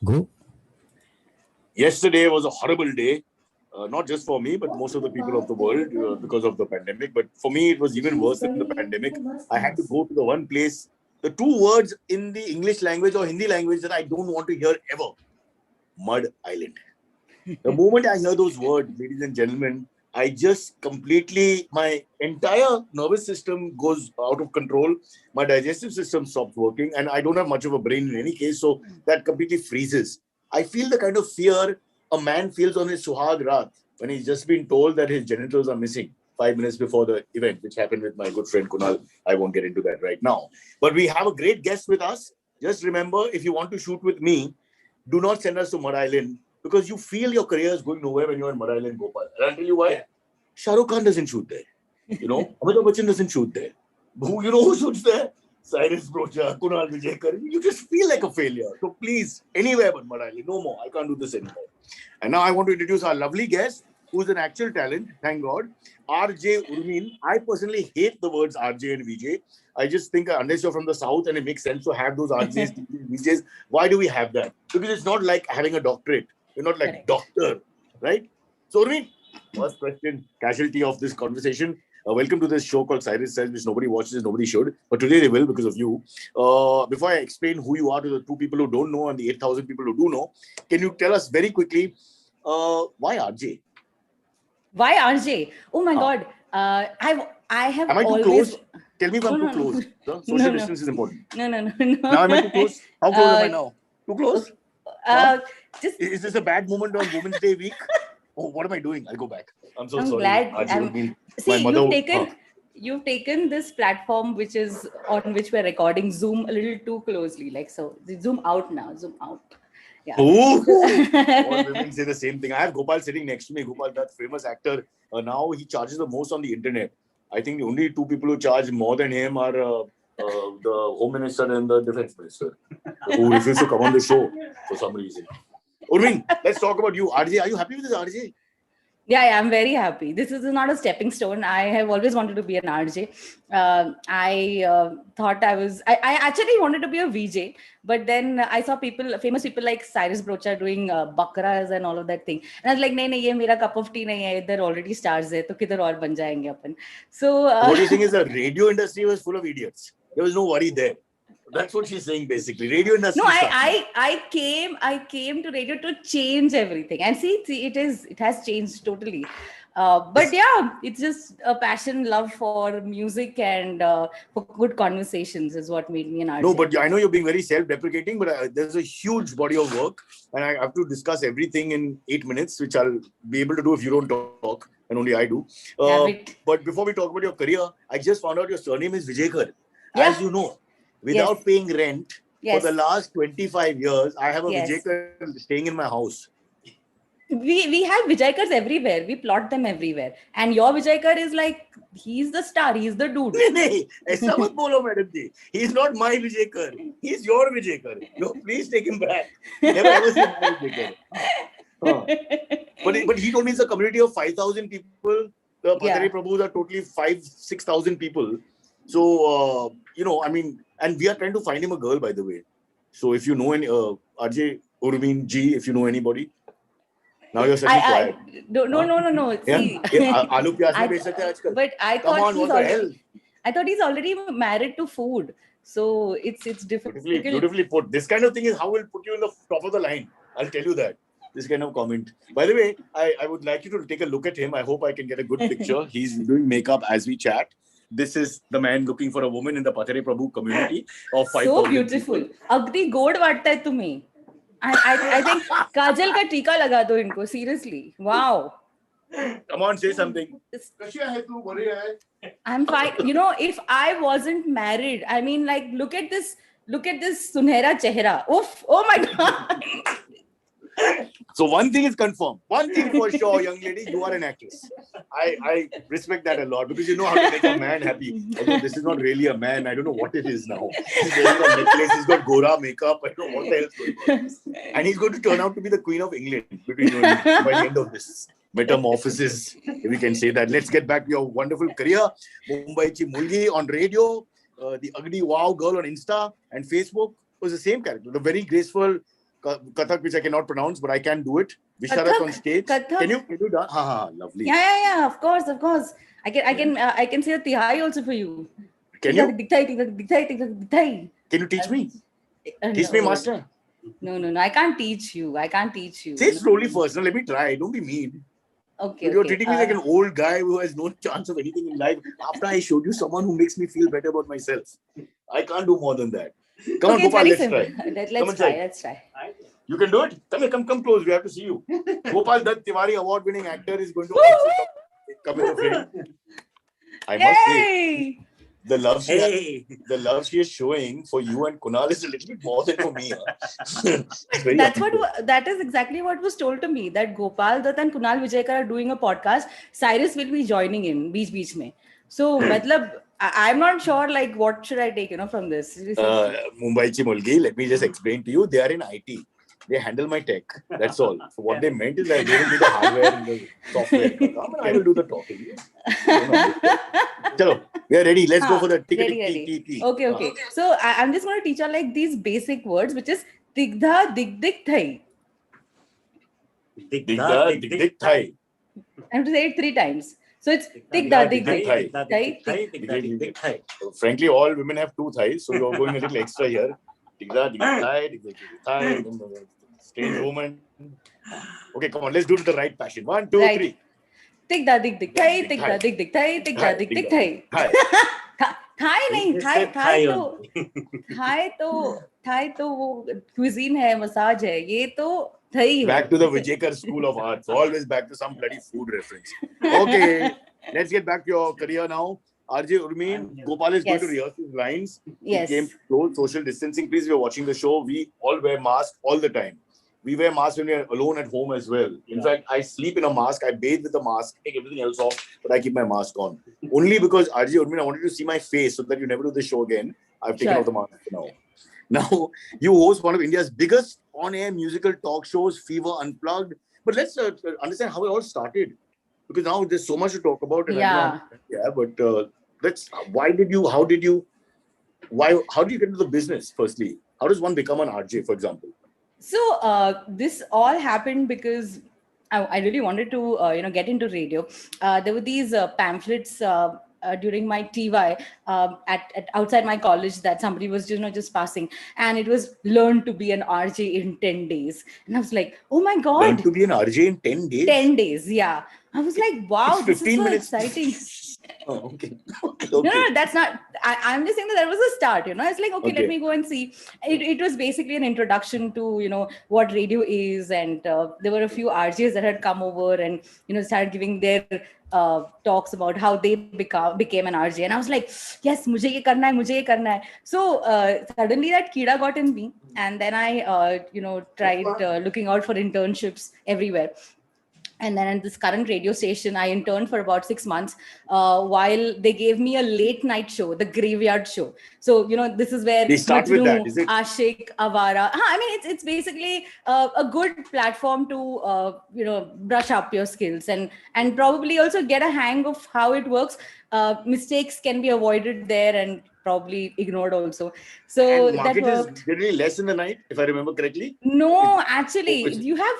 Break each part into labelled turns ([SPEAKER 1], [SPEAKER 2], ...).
[SPEAKER 1] Go.
[SPEAKER 2] Yesterday was a horrible day, not just for me, but most of the people of the world because of the pandemic. But for me, it was even worse than the pandemic. I had to go to the one place, the two words in the English language or Hindi language that I don't want to hear ever: Mud Island. The moment I hear those words, ladies and gentlemen, I just completely, my entire nervous system goes out of control. My digestive system stops working, and I don't have much of a brain in any case, so that completely freezes. I feel the kind of fear a man feels on his Suhag Raat when he's just been told that his genitals are missing 5 minutes before the event, which happened with my good friend Kunal. I won't get into that right now. But we have a great guest with us. Just remember, if you want to shoot with me, do not send us to Mud Island because you feel your career is going nowhere when you're in Mud Island, Gopal. And I'll tell you why. Shah Rukh Khan doesn't shoot there. Amitabh Bachchan doesn't shoot there. Who shoots there? Cyrus Brocha, Kunal Vijayakar. You just feel like a failure. So please, anywhere but Mud Island. No more. I can't do this anymore. And now I want to introduce our lovely guest, who's an actual talent, thank God, RJ Urmeen. I personally hate the words RJ and VJ. I just think unless you're from the south and it makes sense to have those RJs, VJs, why do we have that? Because it's not like having a doctorate. You're not like doctor, right? So Urmeen, first question, casualty of this conversation. Welcome to this show called Cyrus Says, which nobody watches, nobody should. But today they will because of you. Before I explain who you are to the two people who don't know and the 8,000 people who do know, can you tell us very quickly, why RJ?
[SPEAKER 3] Why RJ? Oh my God. I have
[SPEAKER 2] Am I too
[SPEAKER 3] always...
[SPEAKER 2] close? Tell me if I'm too close. The social distance is important.
[SPEAKER 3] No.
[SPEAKER 2] Now am I too close? How close am I now? Too close? Is this a bad moment on Women's Day week? Oh, what am I doing? I'll go back. I'm so sorry.
[SPEAKER 3] Glad. See, you've taken this platform which is on which we're recording Zoom a little too closely. Like, so zoom out now. Zoom out. Yeah.
[SPEAKER 2] All women say the same thing. I have Gopal sitting next to me. Gopal, that famous actor. Now he charges the most on the internet. I think the only two people who charge more than him are the Home Minister and the Defense Minister, who refuse to come on the show for some reason. Urmeen, let's talk about you. RJ, are you happy with this RJ?
[SPEAKER 3] Yeah, I'm very happy. This is not a stepping stone. I have always wanted to be an RJ. I thought I actually wanted to be a VJ, but then I saw famous people like Cyrus Brocha doing bakras and all of that thing. And I was like, nahi, ye mera cup of tea nahi hai. There already stars hai, to kidhar aur ban jayenge apan. So
[SPEAKER 2] what you're saying is the radio industry was full of idiots. There was no worry there. That's what she's saying basically. Radio industry.
[SPEAKER 3] No, I came to radio to change everything. And see, it has changed totally. But yeah, it's just a passion, love for music and for good conversations is what made me an artist.
[SPEAKER 2] No, but I know you're being very self-deprecating, but there's a huge body of work and I have to discuss everything in 8 minutes, which I'll be able to do if you don't talk, and only I do. But before we talk about your career, I just found out your surname is Vijayakar.
[SPEAKER 3] Yeah.
[SPEAKER 2] As you know, without paying rent for the last 25 years, I have a Vijayakar staying in my house.
[SPEAKER 3] We have Vijayakars everywhere. We plot them everywhere. And your Vijayakar is like, he's the star. He's the dude.
[SPEAKER 2] Aisa mat bolo, madam ji. He's not my Vijayakar. He's your Vijayakar. No, please take him back. Never ever seen my Vijayakar. But he told me it's a community of 5,000 people. The Patare Prabhus are totally 5,000-6,000 people. So, I mean, and we are trying to find him a girl, by the way. So if you know any, RJ, Urmeen G, if you know anybody. Now you're suddenly quiet.
[SPEAKER 3] No. See,
[SPEAKER 2] Aloo pyaz mein bech sakte hai aajkal.
[SPEAKER 3] But I thought he's already married to food. So it's difficult.
[SPEAKER 2] Beautifully put. This kind of thing is how we'll put you in the top of the line. I'll tell you that. This kind of comment. By the way, I would like you to take a look at him. I hope I can get a good picture. He's doing makeup as we chat. This is the man looking for a woman in the Patare Prabhu community of 5,000
[SPEAKER 3] So beautiful. Agdi god vatta hai tumhe. I think Kajal ka tika laga do inko. Seriously. Wow.
[SPEAKER 2] Come on, say something.
[SPEAKER 3] I'm fine. If I wasn't married, I mean, like, look at this sunhera chehra. Oof. Oh my God.
[SPEAKER 2] So one thing is confirmed. One thing for sure, young lady, you are an actress. I respect that a lot because you know how to make a man happy. Although this is not really a man. I don't know what it is now. He's wearing a necklace. He's got Gora makeup. I don't know what the hell's going on. And he's going to turn out to be the Queen of England between you and me by the end of this metamorphosis, if we can say that. Let's get back to your wonderful career. Mumbaichi Mulgi on radio, the ugly wow girl on Insta and Facebook was the same character. The very graceful, Kathak, which I cannot pronounce, but I can do it. Visharat on stage.
[SPEAKER 3] Kathak.
[SPEAKER 2] Can you dance? Lovely.
[SPEAKER 3] Yeah. Of course. I can say a tihai also for you.
[SPEAKER 2] Can you?
[SPEAKER 3] Can
[SPEAKER 2] you teach me? Teach me, master.
[SPEAKER 3] No. I can't teach you.
[SPEAKER 2] Say slowly first. Now let me try. Don't be mean.
[SPEAKER 3] Okay.
[SPEAKER 2] You're treating me like an old guy who has no chance of anything in life. After I showed you someone who makes me feel better about myself. I can't do more than that. Come on, Gopal, let's try.
[SPEAKER 3] Let's try.
[SPEAKER 2] You can do it? Come close. We have to see you. Gopal Dutt Tiwari, award-winning actor, is going to also come in the frame. I must say, the love she is showing for you and Kunal is a little bit more than for me.
[SPEAKER 3] That is exactly what was told to me, that Gopal Dutt and Kunal Vijayakar are doing a podcast. Cyrus will be joining in beach mein. So, I'm not sure, like, what should I take, from this?
[SPEAKER 2] Mumbai Chi Mulgi, let me just explain to you. They are in IT. They handle my tech. That's all. So what they meant is that they will do the hardware and the software. I will do the talking. Chalo, we are ready. Let's go for the
[SPEAKER 3] ready. Okay. So I'm just going to teach you like these basic words, which is Digdha, Dig Thai.
[SPEAKER 2] Digdha, Dig Thai.
[SPEAKER 3] I have to say it 3 times. So it's Digdha, Dig
[SPEAKER 2] Thai. Frankly, all women have 2 thighs, so you're going a little extra here. Digdha, Dig Thai. Strange woman. Okay, come on, let's do it with the right passion. 1, 2, 3.
[SPEAKER 3] Digdha, Dig Thai, Digdha, Dig Thai, Digdha, Dig Thai. Thai नहीं, Thai तो वो cuisine है, massage है. ये तो Thai.
[SPEAKER 2] Back to the Vijayakar School of Arts. Always back to some bloody food reference. Okay, let's get back to your career now. RJ Urmeen, Gopal is going to rehearse his lines.
[SPEAKER 3] Yes.
[SPEAKER 2] He came close, social distancing. Please, if you're watching the show, we all wear masks all the time. We wear masks when we're alone at home as well. In fact, I sleep in a mask. I bathe with a mask, take everything else off, but I keep my mask on. Only because RJ Urmeen, I wanted to see my face so that you never do this show again. I've taken off the mask now. Now, you host one of India's biggest on-air musical talk shows, Fever Unplugged. But let's understand how it all started. Because now there's so much to talk about. And how did you get into the business, firstly? How does one become an RJ, for example?
[SPEAKER 3] So this all happened because I really wanted to, get into radio. There were these pamphlets during my TY at outside my college that somebody was just passing, and it was learn to be an RJ in 10 days. And I was like, oh my God.
[SPEAKER 2] Learn to be an RJ in 10 days?
[SPEAKER 3] 10 days, yeah. I was like, wow, this is so exciting.
[SPEAKER 2] Oh, okay.
[SPEAKER 3] No, that's not. I'm just saying that was a start. It's like, okay, let me go and see. It was basically an introduction to what radio is, and there were a few RJs that had come over and started giving their talks about how they became an RJ, and I was like, yes, mujhe ye karna hai. So suddenly that keeda got in me, and then I tried looking out for internships everywhere. And then at this current radio station, I interned for about 6 months while they gave me a late night show, the Graveyard Show. So, this is where
[SPEAKER 2] Majnu,
[SPEAKER 3] Ashik, Avara. I mean, it's basically a good platform to, brush up your skills and probably also get a hang of how it works. Mistakes can be avoided there and probably ignored also. So
[SPEAKER 2] that worked. Is generally less in the night, if I remember correctly.
[SPEAKER 3] No, actually, you have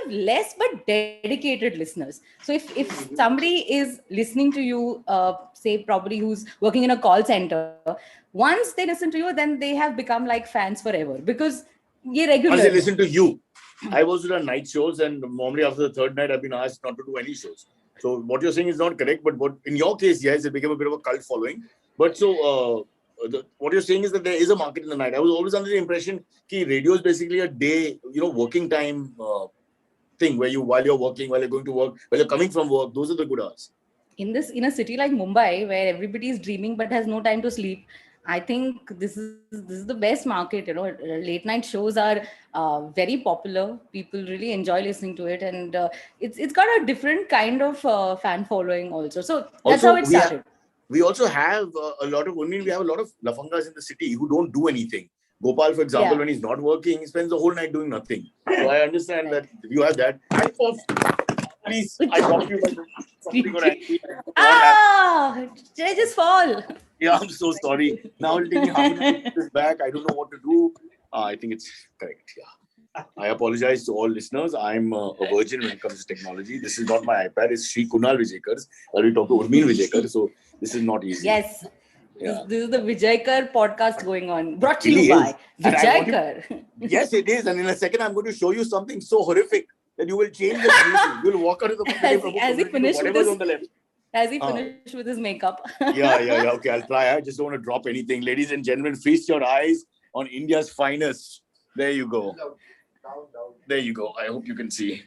[SPEAKER 3] less but dedicated listeners. So if somebody is listening to you, say probably who's working in a call center, once they listen to you, then they have become like fans forever because ye regular.
[SPEAKER 2] Once they listen to you, I was on night shows, and normally after the third night, I've been asked not to do any shows. So what you're saying is not correct, but in your case, yes, it became a bit of a cult following. But so what you're saying is that there is a market in the night. I was always under the impression that radio is basically a day, working time thing where while you're working, while you're going to work, while you're coming from work, those are the good hours.
[SPEAKER 3] In a city like Mumbai, where everybody is dreaming but has no time to sleep, I think this is the best market. Late night shows are very popular. People really enjoy listening to it, and it's got a different kind of fan following also. So that's how it started.
[SPEAKER 2] We also have a lot of women. We have a lot of lafangas in the city who don't do anything. Gopal, for example, when he's not working, he spends the whole night doing nothing. So I understand that you have that. Please, I got you. Something got angry.
[SPEAKER 3] Did I just fall?
[SPEAKER 2] Yeah, I'm so sorry. Now it'll take me half an hour to put this back. I don't know what to do. I think it's correct. Yeah. I apologize to all listeners. I'm a virgin when it comes to technology. This is not my iPad. It's Sri Kunal Vijaykar's. We talk to Urmil Vijayakar. So this is not easy.
[SPEAKER 3] Yes.
[SPEAKER 2] Yeah.
[SPEAKER 3] This is the Vijaykar podcast going on, brought to
[SPEAKER 2] Really
[SPEAKER 3] you by
[SPEAKER 2] is. And I want
[SPEAKER 3] Vijaykar.
[SPEAKER 2] Yes, it is. And in a second, I'm going to show you something so horrific that you will change the solution. You'll walk out of the
[SPEAKER 3] As he finished with
[SPEAKER 2] whatever's
[SPEAKER 3] his,
[SPEAKER 2] on the left.
[SPEAKER 3] as he finished with his makeup.
[SPEAKER 2] Yeah. Okay, I'll try. I just don't want to drop anything. Ladies and gentlemen, feast your eyes on India's finest. There you go. There you go. I hope you can see.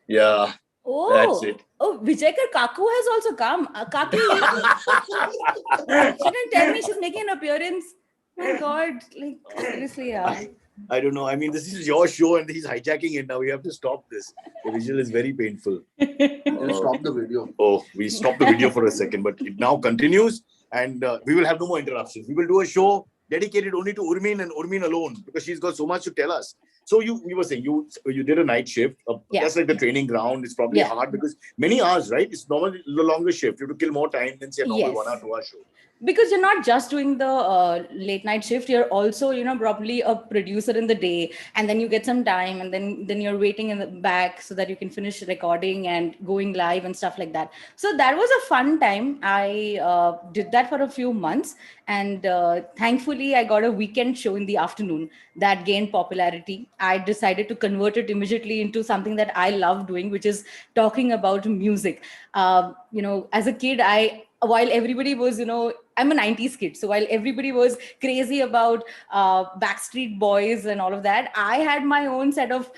[SPEAKER 2] Yeah, that's it.
[SPEAKER 3] Oh, Vijaykar Kaku has also come. Kaku, she didn't tell me she's making an appearance. My God, like seriously, yeah.
[SPEAKER 2] I don't know. I mean, this is your show and he's hijacking it now. We have to stop this. The visual is very painful.
[SPEAKER 1] Stop the video.
[SPEAKER 2] Oh, we stopped the video for a second, but it now continues and we will have no more interruptions. We will do a show dedicated only to Urmeen and Urmeen alone because she's got so much to tell us. So you were saying you did a night shift. That's like the training ground. It's probably hard because many hours, right? It's normally the longer shift. You have to kill more time than say a normal 1 hour, 2 hour show.
[SPEAKER 3] Because you're not just doing the late night shift, you're also, probably a producer in the day, and then you get some time, and then you're waiting in the back so that you can finish recording and going live and stuff like that. So that was a fun time. I did that for a few months, and thankfully I got a weekend show in the afternoon that gained popularity. I decided to convert it immediately into something that I love doing, which is talking about music. As a kid, while everybody was, I'm a 90s kid. So while everybody was crazy about Backstreet Boys and all of that, I had my own set of,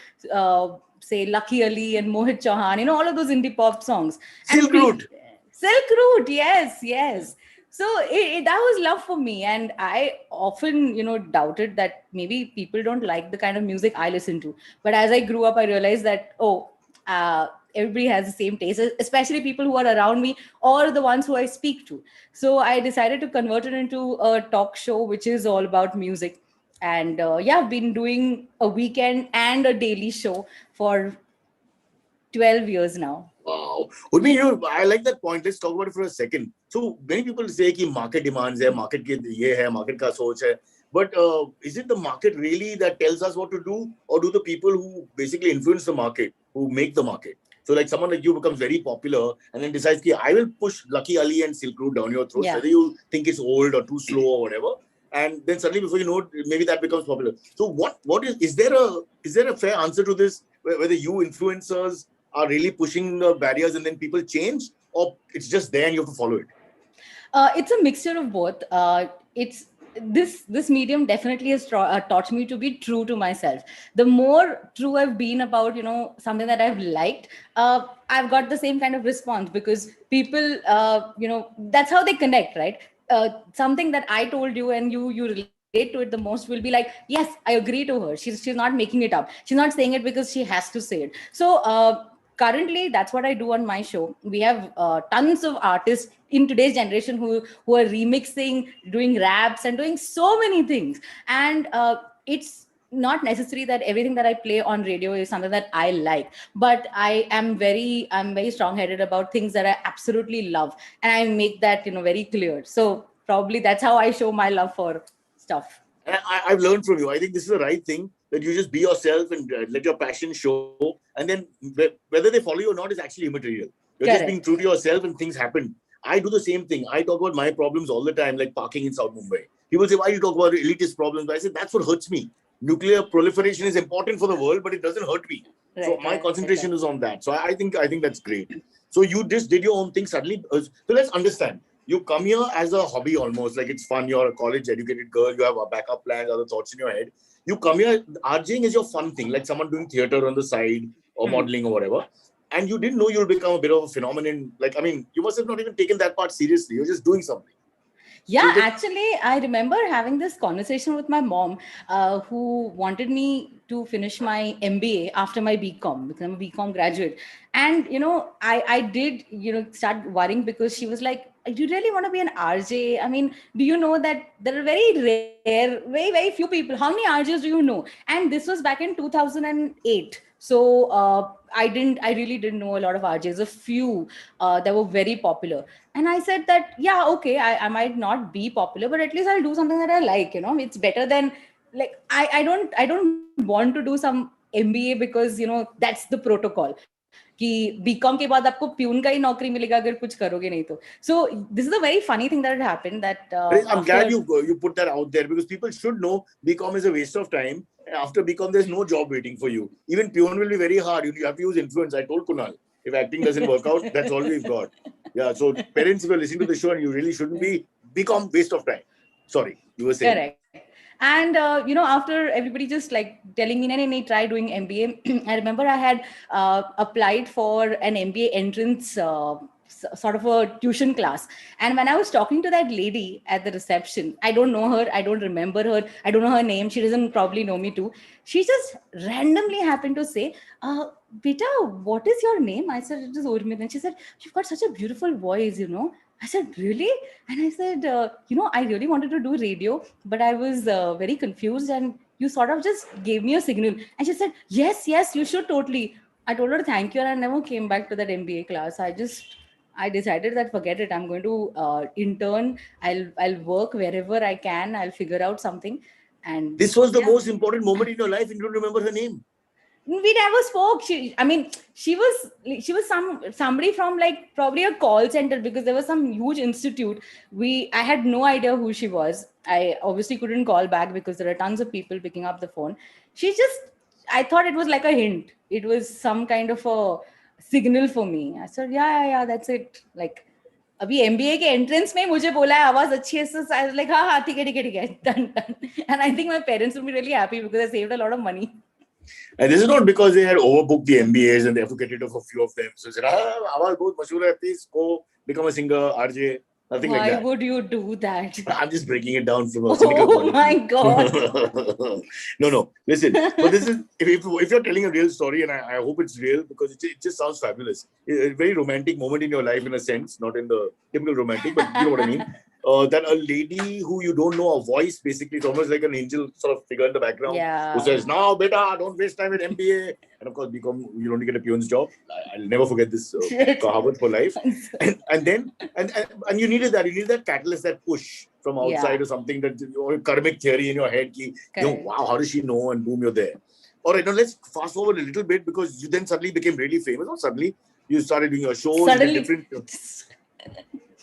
[SPEAKER 3] say, Lucky Ali and Mohit Chauhan, all of those indie pop songs.
[SPEAKER 2] Silk Route.
[SPEAKER 3] Silk Route, yes. So that was love for me. And I often, doubted that maybe people don't like the kind of music I listen to. But as I grew up, I realized that, everybody has the same taste, especially people who are around me or the ones who I speak to. So I decided to convert it into a talk show, which is all about music. And I've been doing a weekend and a daily show for 12 years now.
[SPEAKER 2] Wow. Urmi, I like that point. Let's talk about it for a second. So many people say that market demands hai, market ke ye hai, market ka soch hai. But is it the market really that tells us what to do? Or do the people who basically influence the market, who make the market? So like someone like you becomes very popular and then decides, I will push Lucky Ali and Silk Route down your throat, whether you think it's old or too slow or whatever. And then suddenly before you know it, maybe that becomes popular. So is there a fair answer to this? Whether you influencers are really pushing the barriers and then people change, or it's just there and you have to follow it?
[SPEAKER 3] It's a mixture of both. This medium definitely has taught me to be true to myself. The more true I've been about something that I've liked, I've got the same kind of response, because people that's how they connect, right? Something that I told you and you relate to it the most will be like, yes, I agree to her. She's not making it up. She's not saying it because she has to say it. So currently, that's what I do on my show. We have tons of artists in today's generation who are remixing, doing raps, and doing so many things. And it's not necessary that everything that I play on radio is something that I like, but I'm very strong-headed about things that I absolutely love, and I make that very clear. So probably that's how I show my love for stuff.
[SPEAKER 2] And I've learned from you. I think this is the right thing, that you just be yourself and let your passion show. And then whether they follow you or not is actually immaterial. You're just being true to yourself and things happen. I do the same thing. I talk about my problems all the time, like parking in South Mumbai. People say, why do you talk about elitist problems? But I say, that's what hurts me. Nuclear proliferation is important for the world, but it doesn't hurt me. So my concentration is on that. So I think that's great. So you just did your own thing suddenly. So let's understand. You come here as a hobby almost, like it's fun. You're a college educated girl. You have backup plans, other thoughts in your head. You come here, RJing is your fun thing, like someone doing theater on the side or modeling or whatever. And you didn't know you'll become a bit of a phenomenon. You must have not even taken that part seriously. You're just doing something.
[SPEAKER 3] Yeah, actually, I remember having this conversation with my mom, who wanted me to finish my MBA after my BCom, because I'm a BCom graduate. And, I did, start worrying, because she was like, do you really want to be an RJ? I mean, do you know that there are very rare, very, very few people. How many RJs do you know? And this was back in 2008. So I really didn't know a lot of RJs, a few that were very popular. And I said that, yeah, okay, I might not be popular, but at least I'll do something that I like, it's better than, like, I don't want to do some MBA because that's the protocol. कि BCom के बाद आपको peon का ही नौकरी मिलेगा अगर कुछ करोगे नहीं तो. So this is a very funny thing that had happened that
[SPEAKER 2] I'm glad you put that out there, because people should know BCom is a waste of time. After BCom, there's no job waiting for you. Even peon will be very hard. You have to use influence. I told Kunal, if acting doesn't work out, that's all we've got. Yeah. So parents, if you're listening to the show, and you really shouldn't be, BCom waste of time. Sorry, you were saying.
[SPEAKER 3] Correct. And after everybody just like telling me, "Nee, try doing MBA." I remember I had applied for an MBA entrance sort of a tuition class, and when I was talking to that lady at the reception, I don't know her, I don't remember her, I don't know her name, she doesn't probably know me too. She just randomly happened to say, "Beta, what is your name?" I said, "It is Urmila." And she said, "You've got such a beautiful voice, I said, "Really?" And I said, I really wanted to do radio, but I was very confused, and you sort of just gave me a signal. And she said, yes, you should totally. I told her thank you, and I never came back to that MBA class. I decided that forget it. I'm going to intern. I'll work wherever I can. I'll figure out something. And
[SPEAKER 2] this was the most important moment in your life, and you don't remember her name.
[SPEAKER 3] We never spoke. She was somebody from like probably a call center, because there was some huge institute. I had no idea who she was. I obviously couldn't call back because there are tons of people picking up the phone. I thought it was like a hint. It was some kind of a signal for me. I said, yeah, that's it. Like, अभी MBA के entrance में मुझे बोला है आवाज अच्छी है, so I was like, हाँ ठीक है, done. And I think my parents would be really happy because I saved a lot of money.
[SPEAKER 2] And this is not because they had overbooked the MBAs and they have to get rid of a few of them. So they said, Awaz bahut mashhoor hai, please go become a singer, RJ. Nothing like that.
[SPEAKER 3] Why would you do that?
[SPEAKER 2] I'm just breaking it down from a cynical point of view.
[SPEAKER 3] Oh my God.
[SPEAKER 2] No. Listen, but this is, if you're telling a real story, and I hope it's real, because it just sounds fabulous. A very romantic moment in your life, in a sense, not in the typical romantic, but you know what I mean. That a lady who you don't know, a voice, basically, it's almost like an angel sort of figure in the background, who says, "No, beta, don't waste time with MBA." And of course, you'll only get a peon's job. I'll never forget this kahavat for life. And you needed that. You needed that catalyst, that push from outside, or something, that, or a karmic theory in your head. Wow, how does she know? And boom, you're there. All right, now let's fast forward a little bit, because you then suddenly became really famous. Or suddenly you started doing your shows.
[SPEAKER 3] Suddenly.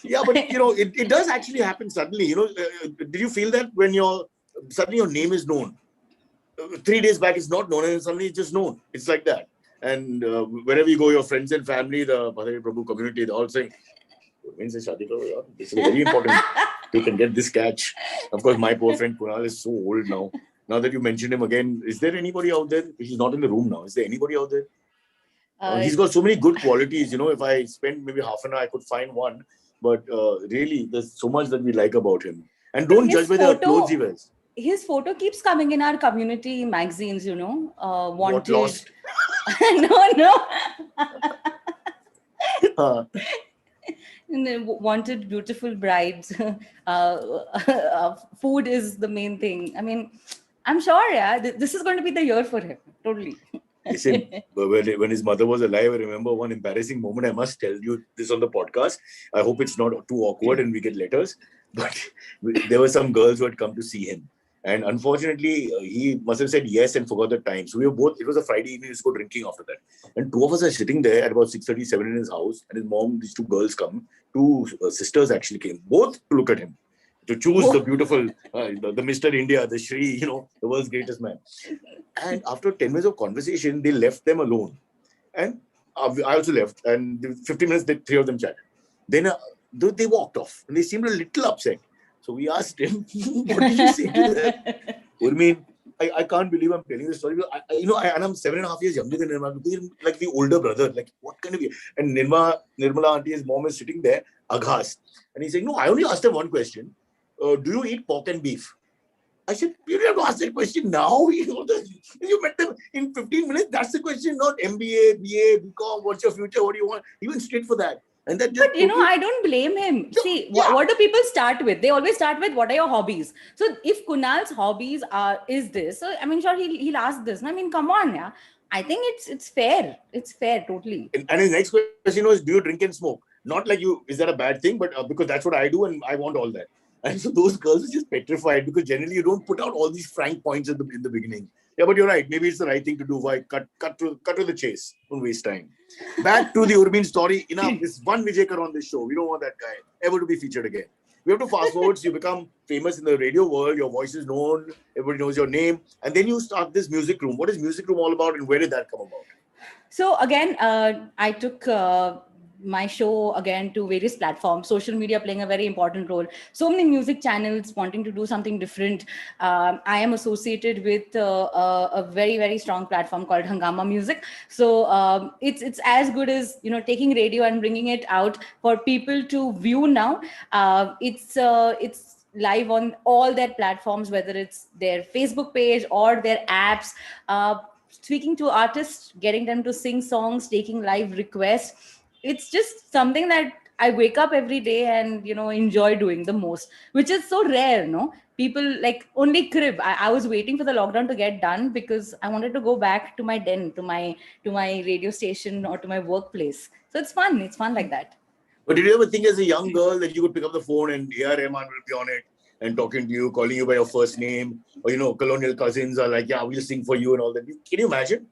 [SPEAKER 2] Yeah, but it does actually happen suddenly. Did you feel that when suddenly your name is known? 3 days back it's not known, and suddenly it's just known. It's like that. And wherever you go, your friends and family, the Bhadari Prabhu community, they're all saying, "This is very important. You can get this catch." Of course, my poor friend Kunal is so old now. Now that you mentioned him again, is there anybody out there? He's not in the room now. Is there anybody out there? He's got so many good qualities. If I spend maybe half an hour, I could find one. But really, there's so much that we like about him. And don't judge by the clothes he wears.
[SPEAKER 3] His photo keeps coming in our community magazines, Wanted.
[SPEAKER 2] What, Lost?
[SPEAKER 3] No. Wanted beautiful brides. Food is the main thing. I mean, I'm sure, this is going to be the year for him. Totally.
[SPEAKER 2] Listen, when his mother was alive, I remember one embarrassing moment. I must tell you this on the podcast. I hope it's not too awkward and we get letters. But there were some girls who had come to see him. And unfortunately, he must have said yes and forgot the time. So we were both, it was a Friday evening, we used to go drinking after that. And two of us are sitting there at about 6:37 in his house. And his mom, these two girls come. Two sisters actually came, both to look at him, to choose the beautiful, the Mr. India, the Shri, the world's greatest man. And after 10 minutes of conversation, they left them alone. And I also left. And 15 minutes, the three of them chatted. Then they walked off. And they seemed a little upset. So we asked him, "What did you say to that?" Urmeen, I can't believe I'm telling this story. And I'm 7.5 years younger than Nirmala. Like the older brother. Like, what kind of... And Nirmala auntie, his mom, is sitting there, aghast. And he's saying, "No, I only asked him one question. Do you eat pork and beef?" I said, "You don't have to ask that question now. You met them in 15 minutes. That's the question, not MBA, BA, BCom, what's your future, what do you want?" He went straight for that. And that just
[SPEAKER 3] I don't blame him. See, what do people start with? They always start with, what are your hobbies? So if Kunal's hobbies is this, so I mean, sure, he'll ask this. I mean, come on, yeah. I think it's fair. It's fair, totally.
[SPEAKER 2] And his next question was, "Do you drink and smoke?" Not like is that a bad thing? But because that's what I do and I want all that. And so those girls are just petrified, because generally you don't put out all these frank points in the beginning. Yeah, but you're right. Maybe it's the right thing to do. Why cut to the chase? Don't waste time. Back to the Urban story. Enough. This one Vijayakar on this show. We don't want that guy ever to be featured again. We have to fast forward. So you become famous in the radio world. Your voice is known. Everybody knows your name. And then you start this music room. What is music room all about, and where did that come about?
[SPEAKER 3] So again, I took my show again to various platforms, social media playing a very important role. So many music channels wanting to do something different. I am associated with a very, very strong platform called Hungama Music. So it's as good as, taking radio and bringing it out for people to view now. It's live on all their platforms, whether it's their Facebook page or their apps. Speaking to artists, getting them to sing songs, taking live requests. It's just something that I wake up every day and, enjoy doing the most, which is so rare, no? People like only crib. I was waiting for the lockdown to get done because I wanted to go back to my den, to my radio station or to my workplace. So it's fun. It's fun like that.
[SPEAKER 2] But did you ever think as a young girl that you could pick up the phone and A.R. Rahman will be on it and talking to you, calling you by your first name, or colonial cousins are like, yeah, we'll sing for you and all that. Can you imagine?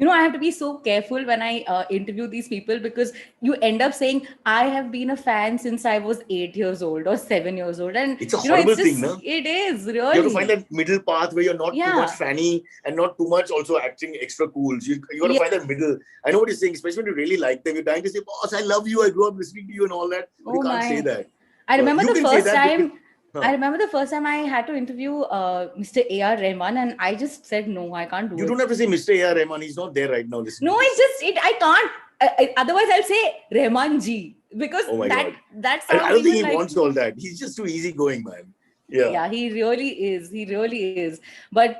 [SPEAKER 3] I have to be so careful when I interview these people because you end up saying, I have been a fan since I was 8 years old or 7 years old. And
[SPEAKER 2] it's a horrible thing, no?
[SPEAKER 3] It is, really.
[SPEAKER 2] You have to find that middle path where you're not too much fanny and not too much also acting extra cool. So you got to find that middle. I know what you're saying, especially when you really like them. You're dying to say, boss, I love you. I grew up listening to you and all that. But you can't say that.
[SPEAKER 3] I remember the first time. I remember the first time I had to interview Mr. A.R. Rahman, and I just said, no, I can't do it.
[SPEAKER 2] You don't have to say Mr. A.R. Rahman. He's not there right now.
[SPEAKER 3] No, I can't. Otherwise, I'll say Rahman ji. Because that sounds
[SPEAKER 2] I don't think he wants all that. He's just too easygoing, man.
[SPEAKER 3] Yeah, he really is. He really is. But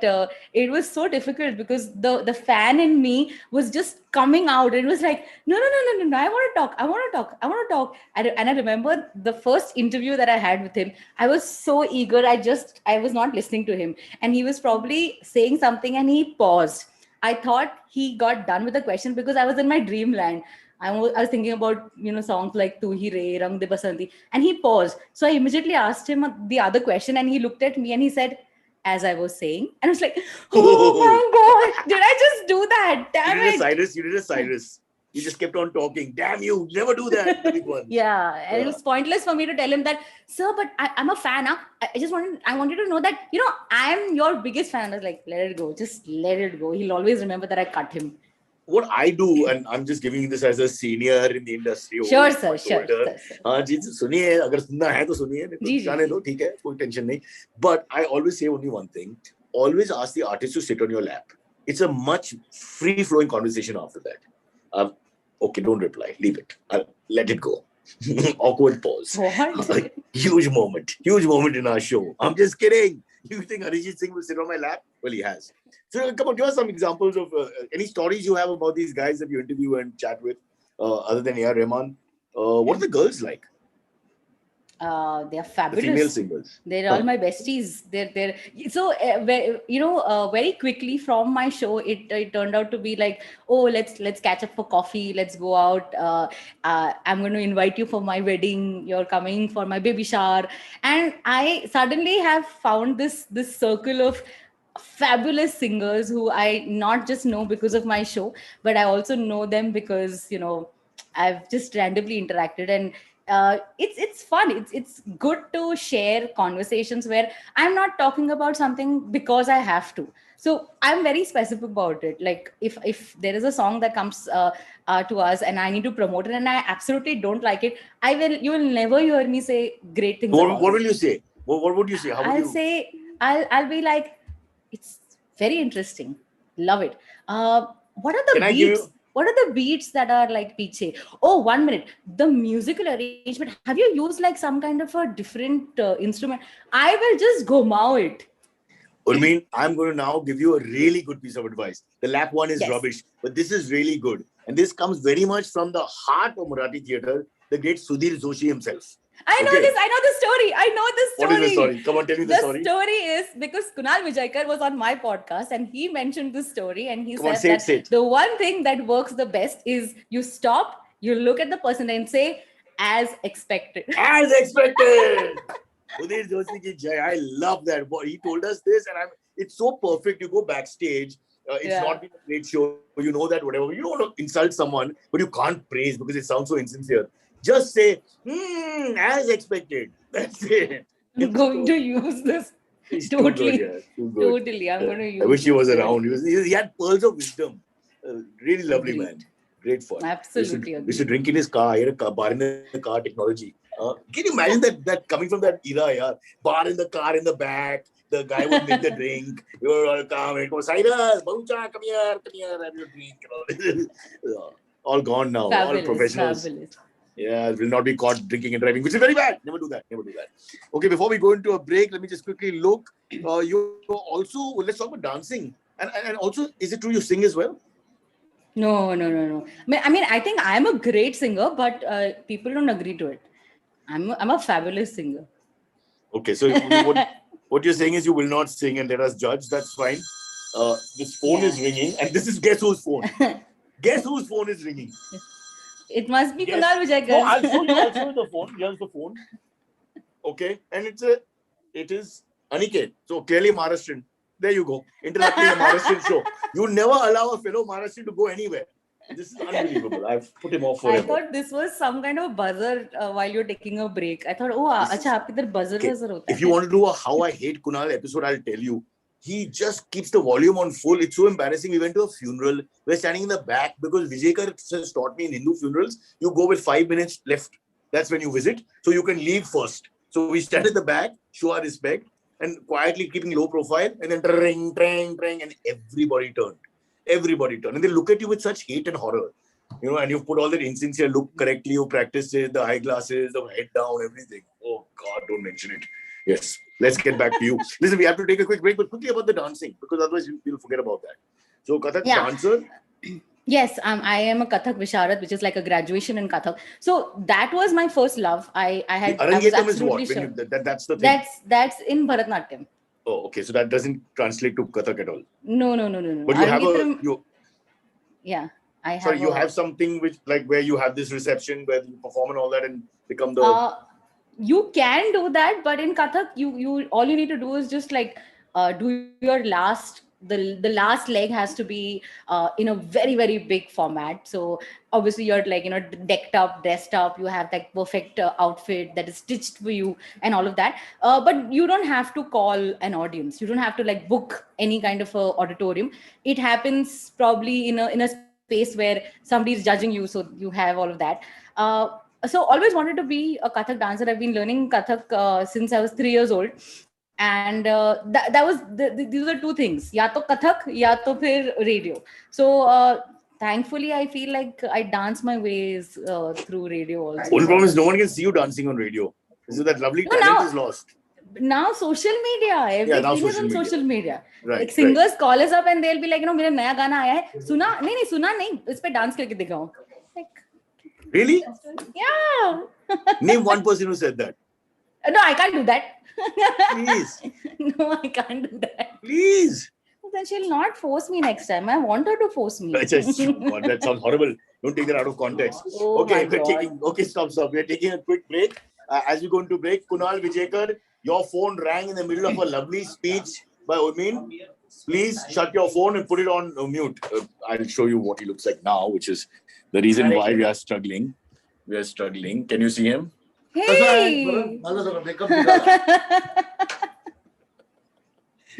[SPEAKER 3] it was so difficult because the fan in me was just coming out. It was like, no. I want to talk. And I remember the first interview that I had with him. I was so eager. I was not listening to him. And he was probably saying something and he paused. I thought he got done with the question because I was in my dreamland. I was thinking about, songs like Tu Hi Re, Rang De Basanti, and he paused. So I immediately asked him the other question and he looked at me and he said, as I was saying, and I was like, oh my God, did I just do that? Damn it.
[SPEAKER 2] You did a Cyrus. You just kept on talking. Damn you, never do that. The big one.
[SPEAKER 3] Yeah, and it was pointless for me to tell him that, sir, but I'm a fan. Huh? I wanted to know that, I'm your biggest fan. I was like, let it go. Just let it go. He'll always remember that I cut him.
[SPEAKER 2] What I do, and I'm just giving this as a senior in the industry.
[SPEAKER 3] Sure, sir. Sure.
[SPEAKER 2] जी सुनिए अगर सुनना है तो सुनिए नहीं तो जाने दो ठीक है कोई tension नहीं. But I always say only one thing. Always ask the artist to sit on your lap. It's a much free-flowing conversation after that. Okay, don't reply. Leave it. Let it go. Awkward pause.
[SPEAKER 3] What?
[SPEAKER 2] Huge moment in our show. I'm just kidding. You think Arijit Singh will sit on my lap? Well, he has. So come on, give us some examples of any stories you have about these guys that you interview and chat with, other than A.R. Rahman. What are the girls like?
[SPEAKER 3] They are fabulous.
[SPEAKER 2] The female singers.
[SPEAKER 3] They're all my besties. They're so very quickly from my show, it turned out to be like, oh, let's catch up for coffee. Let's go out. I'm going to invite you for my wedding. You're coming for my baby shower, and I suddenly have found this circle of fabulous singers who I not just know because of my show, but I also know them because I've just randomly interacted and. It's fun. It's good to share conversations where I'm not talking about something because I have to. So I'm very specific about it. Like if there is a song that comes to us and I need to promote it and I absolutely don't like it, you will never hear me say great things.
[SPEAKER 2] What will you say? What would you say?
[SPEAKER 3] I'll be like, it's very interesting. Love it. What are the beats? What are the beats that are like piche? Oh, 1 minute. The musical arrangement. Have you used like some kind of a different instrument? I will just go mow it.
[SPEAKER 2] Urmeen, I'm going to now give you a really good piece of advice. The lap one is rubbish, but this is really good. And this comes very much from the heart of Marathi theatre, the great Sudhir Joshi himself.
[SPEAKER 3] I know this. I know the story.
[SPEAKER 2] What is the story? Come on, tell me the story.
[SPEAKER 3] The story is because Kunal Vijayakar was on my podcast and he mentioned this story and he said that the one thing that works the best is you stop, you look at the person and say, as expected.
[SPEAKER 2] As expected. Sudhir Joshi ki jai. I love that. He told us this and it's so perfect. You go backstage. It's
[SPEAKER 3] Yeah.
[SPEAKER 2] not been a great show. You know that whatever. You don't want to insult someone, but you can't praise because it sounds so insincere. Just say, as expected. That's it.
[SPEAKER 3] I'm going to use this.
[SPEAKER 2] He's
[SPEAKER 3] Totally.
[SPEAKER 2] too good, yeah. Too good.
[SPEAKER 3] Totally. I'm going to use
[SPEAKER 2] I wish he was
[SPEAKER 3] this.
[SPEAKER 2] around. He had pearls of wisdom. Really lovely
[SPEAKER 3] Agreed.
[SPEAKER 2] man. Great fun.
[SPEAKER 3] Absolutely
[SPEAKER 2] We
[SPEAKER 3] agreed.
[SPEAKER 2] should drink in his car. He had a bar in the car technology. Can you imagine that coming from that era? Yeah, bar in the car in the back. The guy would make the drink. You were all come and go, Cyrus, Barucha, come here, have your drink. All gone now. All
[SPEAKER 3] Fabulous.
[SPEAKER 2] professionals.
[SPEAKER 3] Fabulous.
[SPEAKER 2] Yeah, will not be caught drinking and driving, which is very bad. Never do that. Never do that. Okay, before we go into a break, let me just quickly look. You also, let's talk about dancing. And also, is it true you sing as well?
[SPEAKER 3] No. I mean, I think I'm a great singer, but people don't agree to it. I'm a fabulous singer.
[SPEAKER 2] Okay, so what you're saying is you will not sing and let us judge. That's fine. This phone is ringing, and this is guess whose phone? Guess whose phone is ringing?
[SPEAKER 3] It must be
[SPEAKER 2] Yes.
[SPEAKER 3] Kunal Vijay.
[SPEAKER 2] No, I'll show you the phone. Here's the phone. Okay, and it is Aniket. So clearly Maharashtrian. There you go. Interrupting a Maharashtrian show. You never allow a fellow Maharashtrian to go anywhere. This is unbelievable. I've put him off
[SPEAKER 3] I
[SPEAKER 2] forever.
[SPEAKER 3] thought this was some kind of buzzer while you're taking a break. I thought, acha, aapke idhar buzzer
[SPEAKER 2] Okay.
[SPEAKER 3] hota
[SPEAKER 2] If you want to do a How I Hate Kunal episode, I'll tell you. He just keeps the volume on full. It's so embarrassing. We went to a funeral. We're standing in the back because Vijayakar has taught me in Hindu funerals, you go with 5 minutes left. That's when you visit. So you can leave first. So we stand at the back, show our respect, and quietly keeping low profile, and then ring, and everybody turned. Everybody turned. And they look at you with such hate and horror. You know, and you've put all that insincere look correctly, you practiced it, the eyeglasses, the head down, everything. Oh God, don't mention it. Yes, let's get back to you. Listen, we have to take a quick break, but quickly about the dancing, because otherwise you'll forget about that. So, Kathak dancer.
[SPEAKER 3] Yes, I am a Kathak Visharad, which is like a graduation in Kathak. So that was my first love. I was
[SPEAKER 2] Arangetam is what?
[SPEAKER 3] absolutely sure.
[SPEAKER 2] That's the thing.
[SPEAKER 3] That's in Bharatnatyam.
[SPEAKER 2] Oh, okay. So that doesn't translate to Kathak at all.
[SPEAKER 3] No.
[SPEAKER 2] But you have
[SPEAKER 3] Arangetram, yeah, I have.
[SPEAKER 2] Sorry, you have something which like where you have this reception where you perform and all that and become the.
[SPEAKER 3] You can do that, but in Kathak, you all you need to do is just like do your last. The last leg has to be in a very, very big format. So obviously you're like, decked up, dressed up, you have that perfect outfit that is stitched for you and all of that. But you don't have to call an audience. You don't have to like book any kind of a auditorium. It happens probably in a space where somebody is judging you. So you have all of that. So always wanted to be a Kathak dancer. I've been learning Kathak since I was 3 years old. And that was these are two things, ya to Kathak, ya to phir radio. So thankfully I feel like I dance my ways through radio also.
[SPEAKER 2] Only problem is no one can see you dancing on radio. This is that lovely talent is lost.
[SPEAKER 3] Now social media, everything is on social media.
[SPEAKER 2] Right,
[SPEAKER 3] like singers call us up and they'll be like, मेरा नया गाना आया है, सुना नहीं इस पे dance करके दिखाओ. Like,
[SPEAKER 2] really?
[SPEAKER 3] Yeah.
[SPEAKER 2] Name one person who said that.
[SPEAKER 3] No, I can't do that.
[SPEAKER 2] Please.
[SPEAKER 3] No, I can't do that.
[SPEAKER 2] Please.
[SPEAKER 3] Then she'll not force me next time. I want her to force me.
[SPEAKER 2] God, that sounds horrible. Don't take that out of context.
[SPEAKER 3] Oh
[SPEAKER 2] okay,
[SPEAKER 3] my God.
[SPEAKER 2] Stop. We're taking a quick break. As we go into break, Kunal Vijayakar, your phone rang in the middle of a lovely speech by Urmeen. Please shut your phone and put it on mute. I'll show you what he looks like now, which is the reason why we are struggling. Can you see him?
[SPEAKER 3] Hey!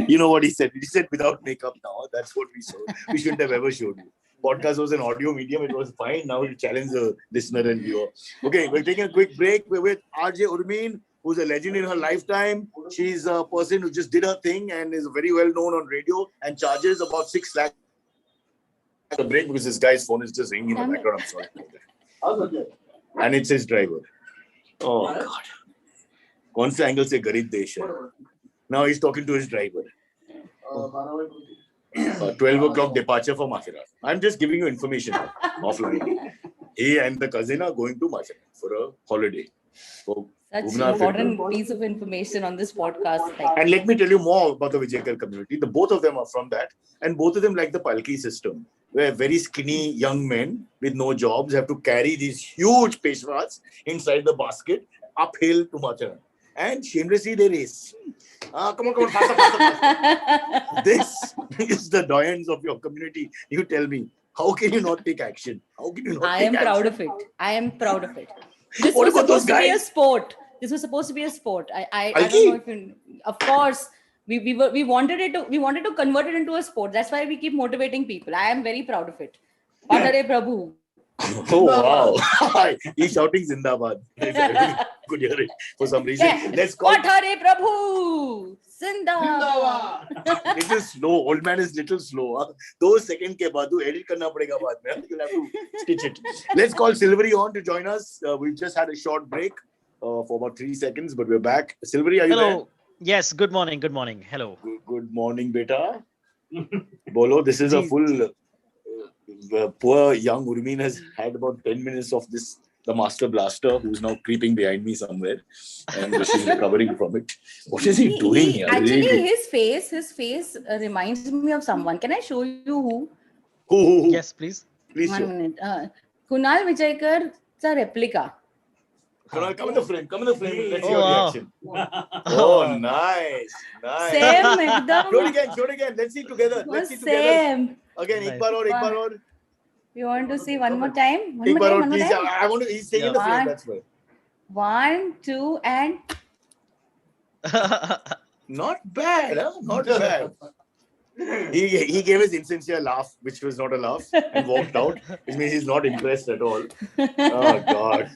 [SPEAKER 2] You know what he said? He said without makeup now. That's what we saw. We shouldn't have ever showed you. Podcast was an audio medium. It was fine. Now we challenge the listener and viewer. Okay, we're taking a quick break. We're with RJ Urmeen, who's a legend in her lifetime. She's a person who just did her thing and is very well known on radio and charges about 6 lakhs. A break because this guy's phone is just ringing in the background. I'm sorry. And it's his driver. Oh God. कौन से angle से गरीब देश है? Now he's talking to his driver. 12 o'clock departure for Mathura. I'm just giving you information offline. He and the cousin are going to Mathura for a holiday. So,
[SPEAKER 3] Such important piece of information on this podcast.
[SPEAKER 2] And let me tell you more about the Vijayakar community. The both of them are from that. And both of them like the Palki system, where very skinny young men with no jobs have to carry these huge peshwas inside the basket uphill to Mathura. and shamelessly they race. Come on, faster. This is the doyens of your community. You tell me, how can you not take action? How can you not
[SPEAKER 3] I
[SPEAKER 2] take
[SPEAKER 3] am
[SPEAKER 2] action?
[SPEAKER 3] proud of it. I am proud of it. This
[SPEAKER 2] What
[SPEAKER 3] was
[SPEAKER 2] about those
[SPEAKER 3] supposed to be a
[SPEAKER 2] guys?
[SPEAKER 3] sport. This was supposed to be a sport. I
[SPEAKER 2] Alki?
[SPEAKER 3] don't know if you, of course we wanted to convert it into a sport. That's why we keep motivating people. I am very proud of it. Padhare Prabhu.
[SPEAKER 2] Oh wow! He's shouting Zindabad. Everybody could hear it for some reason.
[SPEAKER 3] Yeah.
[SPEAKER 2] Let's call
[SPEAKER 3] Padhare Prabhu. Zindabad.
[SPEAKER 2] little slow. Old man is little slow. Huh? 2 seconds के बाद edit करना पड़ेगा बाद में. You'll have to stitch it. Let's call Silvery on to join us. We've just had a short break for about 3 seconds, but we're back. Silvery, are you there?
[SPEAKER 4] Hello. Yes. Good morning. Good morning. Hello.
[SPEAKER 2] Good morning, beta. Bolo, this is a
[SPEAKER 4] Ji.
[SPEAKER 2] full. Poor young Urmeen has had about 10 minutes of this. The Master Blaster, who's now creeping behind me somewhere, and she's recovering from it. What is he doing here?
[SPEAKER 3] Actually, his face reminds me of someone. Can I show you who?
[SPEAKER 2] Who?
[SPEAKER 4] Yes, please.
[SPEAKER 2] Please
[SPEAKER 3] One
[SPEAKER 2] show.
[SPEAKER 3] minute. Kunal Vijaykar's a replica.
[SPEAKER 2] Kunal, come in the frame. Come in the frame. Let's see
[SPEAKER 4] Oh,
[SPEAKER 2] your
[SPEAKER 4] wow.
[SPEAKER 2] reaction. Oh, nice.
[SPEAKER 3] Same, ekdam.
[SPEAKER 2] Show it again. Let's see together. Let's see together.
[SPEAKER 3] Same.
[SPEAKER 2] Again,
[SPEAKER 4] Nice.
[SPEAKER 2] ek baar aur.
[SPEAKER 3] You want to see one more time?
[SPEAKER 2] Ek baar aur,
[SPEAKER 3] One more
[SPEAKER 2] please.
[SPEAKER 3] time?
[SPEAKER 2] I want to. He's staying in the frame.
[SPEAKER 3] Yeah.
[SPEAKER 2] That's why.
[SPEAKER 3] 1, 2, and
[SPEAKER 2] Not bad, huh? Not bad. He gave his insincere laugh, which was not a laugh, and walked out, which means he's not impressed at all. Oh God,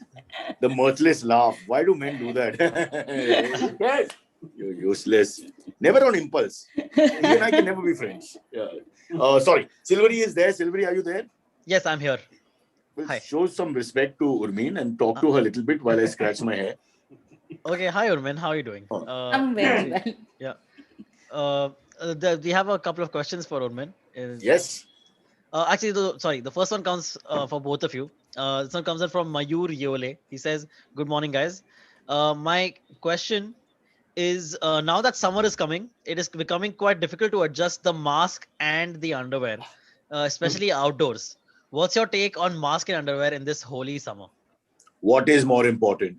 [SPEAKER 2] the mirthless laugh. Why do men do that? Yes, you're useless. Never on impulse. You and I can never be friends. Yeah. Sorry, Silvery is there. Silvery, are you there?
[SPEAKER 4] Yes, I'm here.
[SPEAKER 2] Well,
[SPEAKER 4] Hi.
[SPEAKER 2] show some respect to Urmeen and talk to her a little bit while I scratch my hair.
[SPEAKER 4] Okay. Hi, Urman. How are you doing?
[SPEAKER 3] I'm very well.
[SPEAKER 4] We have a couple of questions for Urman.
[SPEAKER 2] Yes.
[SPEAKER 4] Actually, the first one comes for both of you. This one comes in from Mayur Yole. He says, "Good morning, guys. My question is, now that summer is coming, it is becoming quite difficult to adjust the mask and the underwear, especially outdoors. What's your take on mask and underwear in this holy summer?"
[SPEAKER 2] What is more important?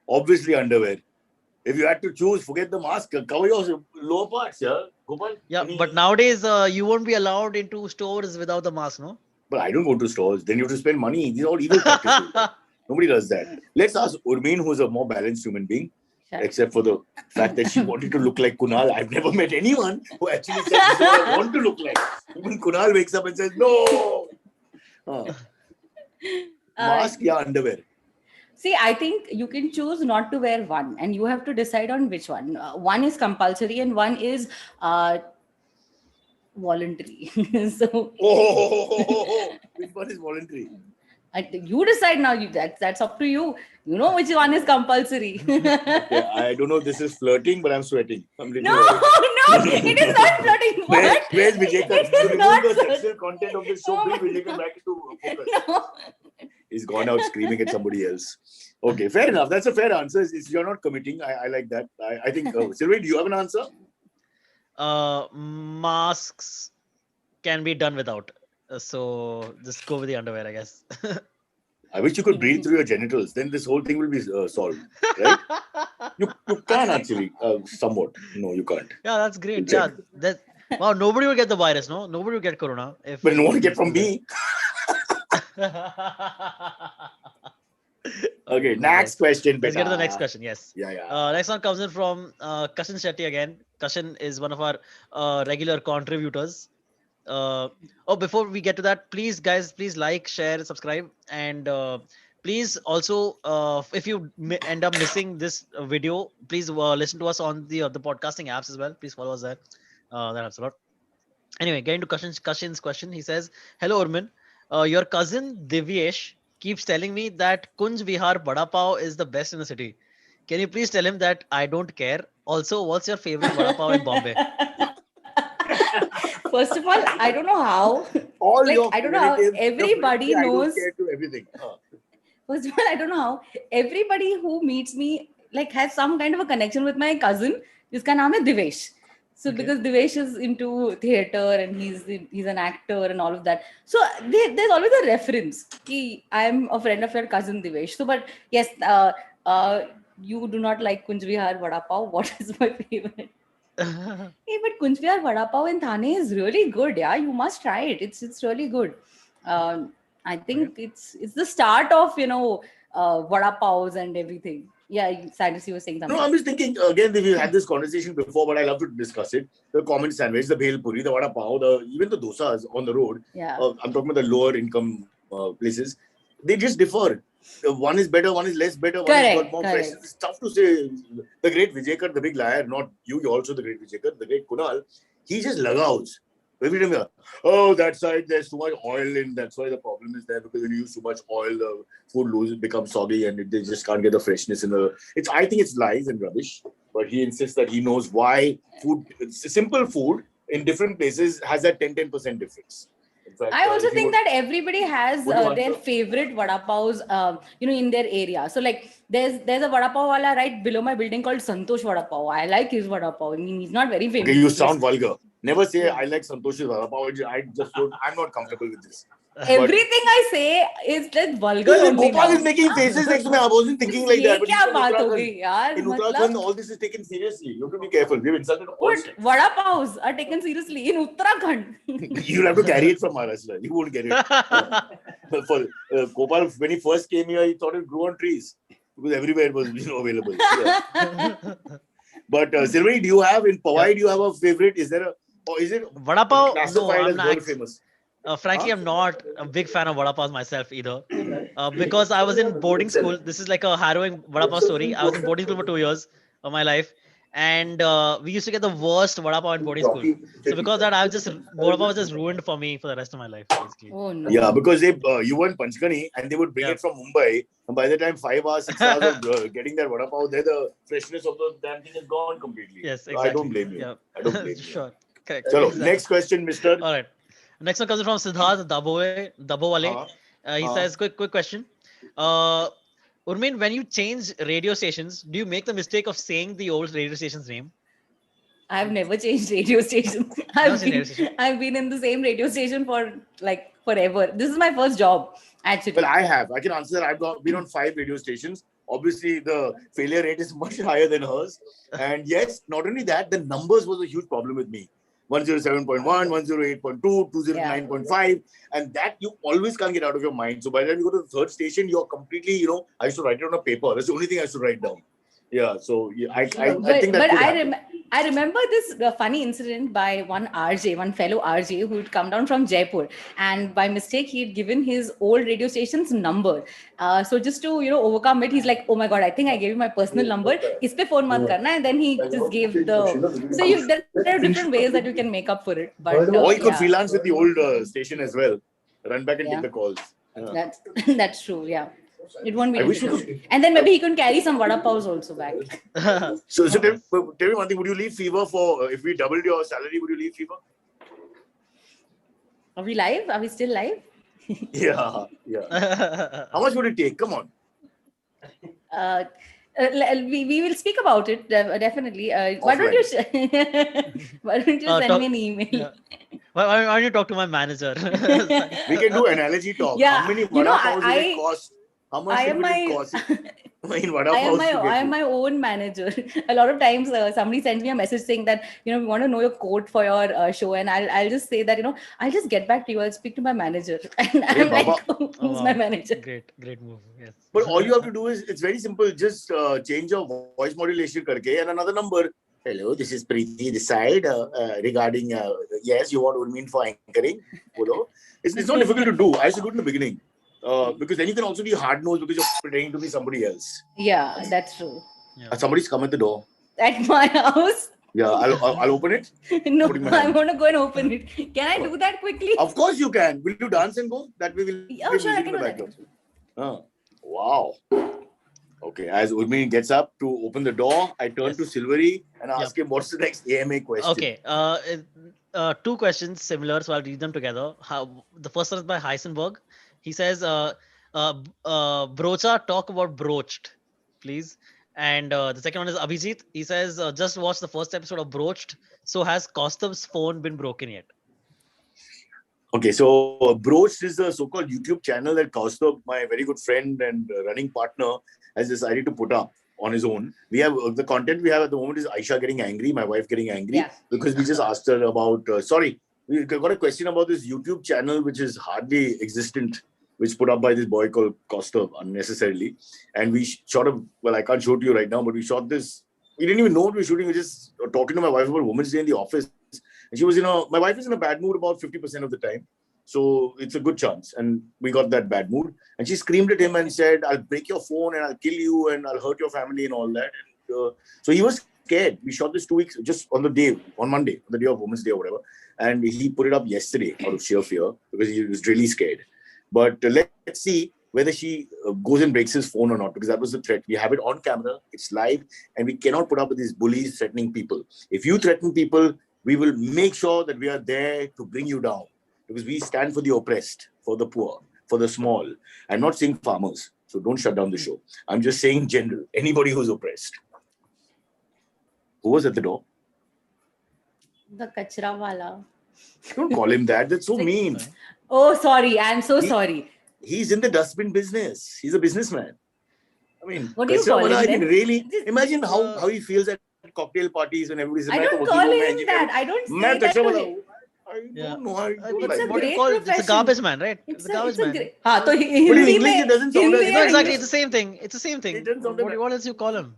[SPEAKER 2] Obviously, underwear. If you had to choose, forget the mask. Cover your lower parts, yeah? Gopal?
[SPEAKER 4] Yeah, but nowadays you won't be allowed into stores without the mask, no?
[SPEAKER 2] But I don't go to stores. Then you have to spend money. These are all evil practices. Nobody does that. Let's ask Urmeen, who's a more balanced human being,
[SPEAKER 3] Sure.
[SPEAKER 2] except for the fact that she wanted to look like Kunal. I've never met anyone who actually said, "This is what I want to look like." Even Kunal wakes up and says, "No." Mask, yeah, underwear.
[SPEAKER 3] See, I think you can choose not to wear one, and you have to decide on which one. One is compulsory, and one is voluntary. So
[SPEAKER 2] Which one is voluntary?
[SPEAKER 3] you decide now. That's up to you. You know which one is compulsory.
[SPEAKER 2] Okay, I don't know if this is flirting, but I'm sweating. I'm
[SPEAKER 3] No, it is not flirting. What?
[SPEAKER 2] Where's Vijaykan?
[SPEAKER 3] It is
[SPEAKER 2] To
[SPEAKER 3] not
[SPEAKER 2] remove the
[SPEAKER 3] flirting.
[SPEAKER 2] sexual content of the show,
[SPEAKER 3] Oh
[SPEAKER 2] bring
[SPEAKER 3] my
[SPEAKER 2] Vijaykan back into focus.
[SPEAKER 3] No.
[SPEAKER 2] He's gone out screaming at somebody else. Okay, fair enough. That's a fair answer. You're not committing. I like that. I think, Sylvie, do you have an answer?
[SPEAKER 4] Masks can be done without. So just go with the underwear, I guess.
[SPEAKER 2] I wish you could breathe through your genitals. Then this whole thing will be solved, right? You can actually, somewhat. No, you can't.
[SPEAKER 4] Yeah, that's great.
[SPEAKER 2] Check.
[SPEAKER 4] Yeah, wow, nobody will get the virus, no? Nobody will get corona.
[SPEAKER 2] But no one get from me. Okay, next question.
[SPEAKER 4] Let's get to the
[SPEAKER 2] beta.
[SPEAKER 4] next question. Yes.
[SPEAKER 2] Yeah.
[SPEAKER 4] Next one comes in from Kashan Shetty again. Kashan is one of our regular contributors. Before we get to that, please, guys, please like, share, subscribe, and please also, if you end up missing this video, please listen to us on the podcasting apps as well. Please follow us there. That helps a lot. Anyway, getting to Kashin's question, he says, "Hello, Urman. Your cousin Divyesh keeps telling me that Kunj Vihar Bada Pav is the best in the city. Can you please tell him that I don't care? Also, what's your favorite Bada Pav in Bombay?"
[SPEAKER 3] First of all, I don't know how.
[SPEAKER 2] All
[SPEAKER 3] Like,
[SPEAKER 2] your
[SPEAKER 3] I don't know how
[SPEAKER 2] relatives,
[SPEAKER 3] everybody
[SPEAKER 2] your friends,
[SPEAKER 3] knows.
[SPEAKER 2] I don't care to everything.
[SPEAKER 3] First of all, I don't know how everybody who meets me like has some kind of a connection with my cousin. Jiska naam hai Divesh. So
[SPEAKER 4] Okay.
[SPEAKER 3] because Divesh is into theater and he's an actor and all of that. So there's always a reference. Ki, I'm a friend of your cousin Divesh. So but yes, you do not like Kunj Vihar Vada Pav. What is my favorite? Hey, but Kunj Vihar Vada Pav in Thane is really good. Yeah, you must try it. It's really good. I think it's the start of vada pavs and everything. Yeah, Cyrus, you were saying something.
[SPEAKER 2] No, I'm just thinking again. We've had this conversation before, but I love to discuss it. The common sandwich, the bhel puri, the vada pav, even the dosas on the road.
[SPEAKER 3] Yeah.
[SPEAKER 2] I'm talking about the lower income places. They just differ. One is better, one is less better, one has got more fresh. It's tough to say. The great Vijayakar, the big liar, not you, you're also the great Vijayakar, the great Kunal, he just lagouts. Every time you're, oh, that side, there's too much oil in. That's why the problem is there, because when you use too much oil, the food becomes soggy and they just can't get the freshness in the. I think it's lies and rubbish. But he insists that he knows why simple food in different places has that 10% difference. In fact,
[SPEAKER 3] I also think that everybody has their favorite vada pavs, in their area. So like there's a vada pav wala right below my building called Santosh Vada Pav. I like his vada pav. I mean, he's not very famous.
[SPEAKER 2] Okay, you sound vulgar. Never say I like Santosh's vada pav. I'm not comfortable with this.
[SPEAKER 3] Everything I say is just vulgar.
[SPEAKER 2] Gopal is making faces next to me. I wasn't thinking like that.
[SPEAKER 3] But
[SPEAKER 2] in Uttarakhand, all this is taken seriously. You have to be careful. We've insulted all
[SPEAKER 3] sects. Vada pavs are taken seriously in Uttarakhand.
[SPEAKER 2] You'll have to carry it from Maharashtra. You won't get it. For Gopal, when he first came here, he thought it grew on trees because everywhere it was available. Yeah. But Silveri, do you have in Powai? Do you have a favorite? Is there or is it
[SPEAKER 4] vada pav?
[SPEAKER 2] No, I'm not famous.
[SPEAKER 4] Frankly, I'm not a big fan of vada pav myself either. Because I was in boarding school. This is like a harrowing vada pav story. I was in boarding school for 2 years of my life. And we used to get the worst vada pav in boarding school. So because of that, vada pav was just ruined for me for the rest of my life, basically.
[SPEAKER 3] Oh, no.
[SPEAKER 2] Yeah, because you were in Panchgani and they would bring it from Mumbai. And by the time 5 hours, 6 hours of getting that vada pav, the freshness of the damn thing is gone completely.
[SPEAKER 4] Yes, exactly.
[SPEAKER 2] So I don't blame you.
[SPEAKER 4] Yeah.
[SPEAKER 2] I don't blame you.
[SPEAKER 4] Sure. Correct.
[SPEAKER 2] Chalo,
[SPEAKER 4] exactly.
[SPEAKER 2] Next question, mister.
[SPEAKER 4] All right. Next one comes from Siddharth Dabowale. He says, quick question. Urmin, when you change radio stations, do you make the mistake of saying the old radio station's name?
[SPEAKER 3] I've never changed radio stations. I've been in the same radio station for like forever. This is my first job, actually.
[SPEAKER 2] Well, I have. I can answer that. I've been on 5 radio stations. Obviously, the failure rate is much higher than hers. And yes, not only that, the numbers was a huge problem with me. 107.1, 108.2, 209.5, and that you always can't get out of your mind. So by the time you go to the third station, you're completely, I used to write it on a paper. That's the only thing I used to write down. Yeah, so I think that.
[SPEAKER 3] But I remember this funny incident by one fellow RJ who had come down from Jaipur, and by mistake he had given his old radio station's number. So just to overcome it, he's like, "Oh my God, I think I gave you my personal number. Ispe phone mat karna," and then he just gave the. So there are different ways that you can make up for it. But
[SPEAKER 2] or you could freelance with the old station as well. Run back and take the calls.
[SPEAKER 3] Yeah. That's true. Yeah. It won't be difficult. And then maybe he can carry some vada pavs also back.
[SPEAKER 2] So tell me one thing. Would you leave Fever for, if we doubled your salary, would you leave Fever?
[SPEAKER 3] Are we live? Are we still live?
[SPEAKER 2] Yeah. How much would it take? Come on.
[SPEAKER 3] We will speak about it, definitely. Why don't you send me an email?
[SPEAKER 4] Yeah. Why don't you talk to my manager?
[SPEAKER 2] We can do analogy talk.
[SPEAKER 3] Yeah,
[SPEAKER 2] How many vada pavs will it cost? How much would it cost?
[SPEAKER 3] I am my own manager. A lot of times somebody sends me a message saying that we want to know your quote for your show, and I'll just say that I'll just get back to you. I'll speak to my manager. And I'm like, who's my manager?
[SPEAKER 4] Great move. Yes.
[SPEAKER 2] But all you have to do is, it's very simple. Just change your voice modulation karke and another number. Hello, this is Preeti this side regarding yes, you want Urmin for anchoring. It's not difficult to do. I used to do it in the beginning. Because then you can also be hard-nosed because you're pretending to be somebody else.
[SPEAKER 3] Yeah, that's true.
[SPEAKER 2] Yeah. Somebody's come at the door.
[SPEAKER 3] At my house?
[SPEAKER 2] Yeah, I'll open it.
[SPEAKER 3] No, I want to go and open it. Can I do that quickly?
[SPEAKER 2] Of course you can. Will you dance and go? That way will.
[SPEAKER 3] Oh, sure, I can do that.
[SPEAKER 2] Wow. Okay, as Urmin gets up to open the door, I turn to Silveri and ask him what's the next AMA question.
[SPEAKER 4] Okay. 2 questions similar, so I'll read them together. The first one is by Heisenberg. He says, Brocha, talk about broached, please. And the second one is Abhijit. He says, just watch the first episode of Broached. So has Kaustub's phone been broken yet?
[SPEAKER 2] Okay, so Broached is the so-called YouTube channel that Kaustub, my very good friend and running partner, has decided to put up. on his own. We have the content we have at the moment is Aisha getting angry, my wife getting angry
[SPEAKER 3] Yeah.
[SPEAKER 2] because we just asked her about. Sorry, we got a question about this YouTube channel which is hardly existent, which put up by this boy called Costa unnecessarily, and we shot a. Well, I can't show it to you right now, but we shot this. We didn't even know what we were shooting. We were just talking to my wife about Women's Day in the office, and she was my wife is in a bad mood about 50% of the time. So it's a good chance. And we got that bad mood. And she screamed at him and said, I'll break your phone and I'll kill you and I'll hurt your family and all that. And so he was scared. We shot this 2 weeks just on Monday, on the day of Women's Day or whatever. And he put it up yesterday out of sheer fear because he was really scared. But let's see whether she goes and breaks his phone or not, because that was the threat. We have it on camera, it's live, and we cannot put up with these bullies threatening people. If you threaten people, we will make sure that we are there to bring you down. Because we stand for the oppressed, for the poor, for the small. I'm not saying farmers, so don't shut down the show. I'm just saying general, anybody who's oppressed. Who was at the door?
[SPEAKER 3] The kachra wala.
[SPEAKER 2] Don't call him that. That's so mean.
[SPEAKER 3] Oh, sorry. I'm so sorry.
[SPEAKER 2] He's in the dustbin business. He's a businessman. I mean,
[SPEAKER 3] What do you
[SPEAKER 2] kachra
[SPEAKER 3] call
[SPEAKER 2] wala,
[SPEAKER 3] him
[SPEAKER 2] I mean,
[SPEAKER 3] then?
[SPEAKER 2] really, imagine how he feels at cocktail parties when everybody's
[SPEAKER 3] I don't call him that. I don't say that to him.
[SPEAKER 2] I
[SPEAKER 4] Yeah.
[SPEAKER 2] don't know. I don't
[SPEAKER 3] It's
[SPEAKER 2] like
[SPEAKER 3] a
[SPEAKER 2] that.
[SPEAKER 4] What do you
[SPEAKER 3] great
[SPEAKER 4] call it? It's a
[SPEAKER 3] profession.
[SPEAKER 4] garbage man, right?
[SPEAKER 3] It's
[SPEAKER 4] a garbage man.
[SPEAKER 3] great. हाँ तो
[SPEAKER 2] But in
[SPEAKER 3] Hindi
[SPEAKER 2] English
[SPEAKER 3] में
[SPEAKER 2] it doesn't sound
[SPEAKER 3] Hindi
[SPEAKER 2] like
[SPEAKER 4] No,
[SPEAKER 3] में
[SPEAKER 4] exactly.
[SPEAKER 3] English-
[SPEAKER 4] It's the same thing. It's the same thing.
[SPEAKER 2] It doesn't sound like
[SPEAKER 4] What else you call him?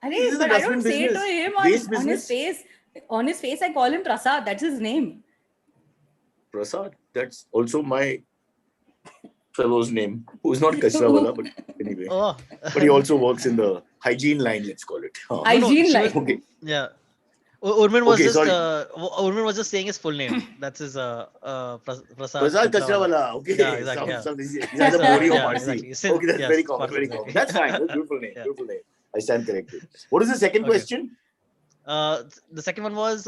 [SPEAKER 3] Arey,
[SPEAKER 2] This is
[SPEAKER 3] but
[SPEAKER 2] a
[SPEAKER 3] I don't
[SPEAKER 2] dustbin
[SPEAKER 3] say to
[SPEAKER 2] business.
[SPEAKER 3] him
[SPEAKER 2] Waste
[SPEAKER 3] on his
[SPEAKER 2] business.
[SPEAKER 3] face. On his face, I call him Prasad. That's his name.
[SPEAKER 2] Prasad. That's also my fellow's name, who's not Kasrawala, but anyway.
[SPEAKER 4] Oh,
[SPEAKER 2] But he also works in the hygiene line, let's call it. Huh.
[SPEAKER 3] Hygiene
[SPEAKER 4] she
[SPEAKER 3] line.
[SPEAKER 2] Okay.
[SPEAKER 4] yeah. Urman was
[SPEAKER 2] Okay,
[SPEAKER 4] just
[SPEAKER 2] sorry.
[SPEAKER 4] Urman was just saying his full name. That's his Prasad
[SPEAKER 2] Prasad
[SPEAKER 4] Kachrawala.
[SPEAKER 2] Kasrawala. Okay.
[SPEAKER 4] Yeah, exactly, yeah.
[SPEAKER 2] He's either Mori or
[SPEAKER 4] Yeah,
[SPEAKER 2] Marsi.
[SPEAKER 4] exactly.
[SPEAKER 2] Okay, that's
[SPEAKER 4] Yes,
[SPEAKER 2] very common.
[SPEAKER 4] Marsi,
[SPEAKER 2] Very
[SPEAKER 4] exactly.
[SPEAKER 2] common. That's fine. That's a beautiful name.
[SPEAKER 4] Yeah.
[SPEAKER 2] Beautiful name. I stand corrected. What is the second
[SPEAKER 4] Okay.
[SPEAKER 2] question?
[SPEAKER 4] The second one was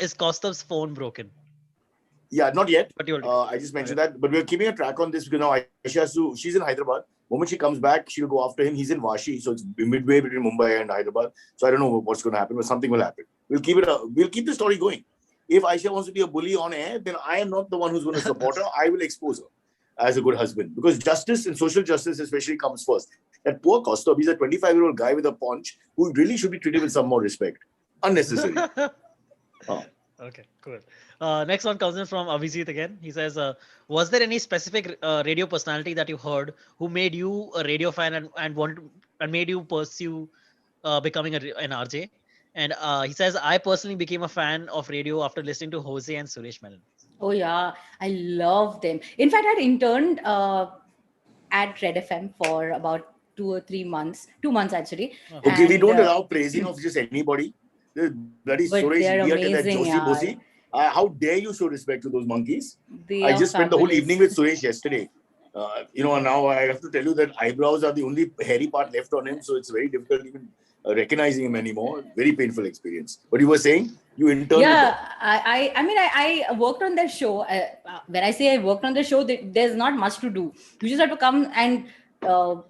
[SPEAKER 4] is Kostev's phone broken?
[SPEAKER 2] Yeah, not yet.
[SPEAKER 4] But you
[SPEAKER 2] I just mentioned that, but we're keeping a track on this because now Aisha, she's in Hyderabad. Moment she comes back, she'll go after him. He's in Vashi, so it's midway between Mumbai and Hyderabad. So I don't know what's going to happen, but something will happen. We'll keep the story going. If Aisha wants to be a bully on air, then I am not the one who's going to support her. I will expose her as a good husband, because justice and social justice especially comes first. That poor Kostov, he's a 25-year-old guy with a paunch who really should be treated with some more respect. Unnecessary.
[SPEAKER 4] Okay, cool. Next one comes in from Avijit again. He says, was there any specific radio personality that you heard who made you a radio fan and made you pursue becoming an RJ? And he says, I personally became a fan of radio after listening to Jose and Suresh Menon.
[SPEAKER 3] Oh yeah, I love them. In fact, I'd interned at Red FM for about 2 or 3 months. 2 months actually.
[SPEAKER 2] Okay, we
[SPEAKER 3] And,
[SPEAKER 2] don't allow praising of just anybody. The bloody
[SPEAKER 3] But
[SPEAKER 2] Suresh
[SPEAKER 3] they're
[SPEAKER 2] idiot and that
[SPEAKER 3] amazing,
[SPEAKER 2] Joshi
[SPEAKER 3] yaar.
[SPEAKER 2] Bosi. How dare you show respect to those monkeys?
[SPEAKER 3] they
[SPEAKER 2] I
[SPEAKER 3] are
[SPEAKER 2] just spent the whole
[SPEAKER 3] fabulous.
[SPEAKER 2] evening with Suresh yesterday. Now I have to tell you that eyebrows are the only hairy part left on him, so it's very difficult even recognizing him anymore. Very painful experience. But you were saying you interned.
[SPEAKER 3] Yeah, I worked on their show. When I say I worked on the show, there's not much to do. You just have to come and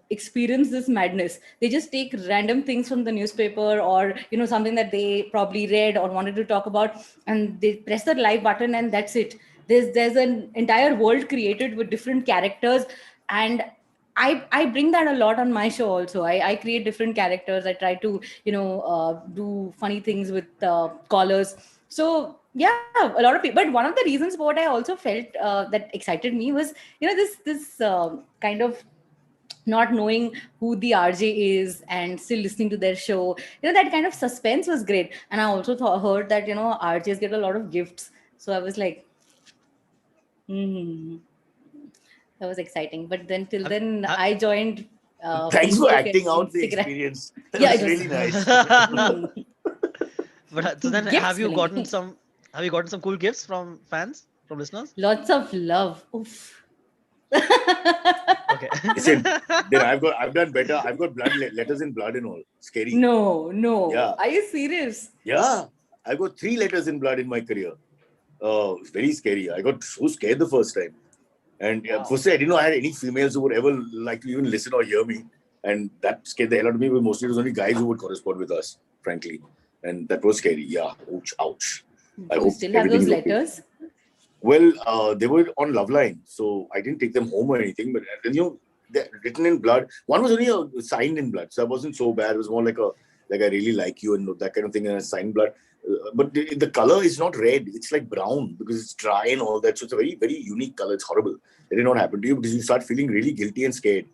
[SPEAKER 3] experience this madness. They just take random things from the newspaper or something that they probably read or wanted to talk about, and they press the live button, and that's it. There's an entire world created with different characters, and I bring that a lot on my show also. I create different characters. I try to do funny things with callers. So yeah, a lot of people. But one of the reasons what I also felt that excited me was this kind of not knowing who the RJ is and still listening to their show. That kind of suspense was great. And I also heard that RJs get a lot of gifts. So I was like, that was exciting. But then till then I joined.
[SPEAKER 2] Thanks for
[SPEAKER 3] Facebook
[SPEAKER 2] acting
[SPEAKER 3] and
[SPEAKER 2] out the
[SPEAKER 3] Instagram.
[SPEAKER 2] experience. That
[SPEAKER 3] Yeah,
[SPEAKER 2] was
[SPEAKER 3] it was-
[SPEAKER 2] really nice.
[SPEAKER 4] But so then
[SPEAKER 3] Gifts
[SPEAKER 4] have you
[SPEAKER 3] filling.
[SPEAKER 4] gotten some cool gifts from fans, from listeners?
[SPEAKER 3] Lots of love. Oof.
[SPEAKER 4] Okay.
[SPEAKER 2] Listen, then I've done better. I've got letters in blood and all. Scary.
[SPEAKER 3] No.
[SPEAKER 2] Yeah.
[SPEAKER 3] Are you serious?
[SPEAKER 2] Yeah. I got 3 letters in blood in my career. It's very scary. I got so scared the first time. And firstly, I didn't know I had any females who would ever like to even listen or hear me. And that scared the hell out of me. But mostly it was only guys who would correspond with us, frankly. And that was scary. Yeah. Ouch. I
[SPEAKER 3] Do you
[SPEAKER 2] hope
[SPEAKER 3] still have those
[SPEAKER 2] everything's okay.
[SPEAKER 3] letters?
[SPEAKER 2] Well, they were on Loveline, so I didn't take them home or anything. But they're written in blood. One was only signed in blood, so it wasn't so bad. It was more like I really like you and that kind of thing, and a signed blood. But the color is not red; it's like brown because it's dry and all that. So it's a very, very unique color. It's horrible. It did not happen to you because you start feeling really guilty and scared.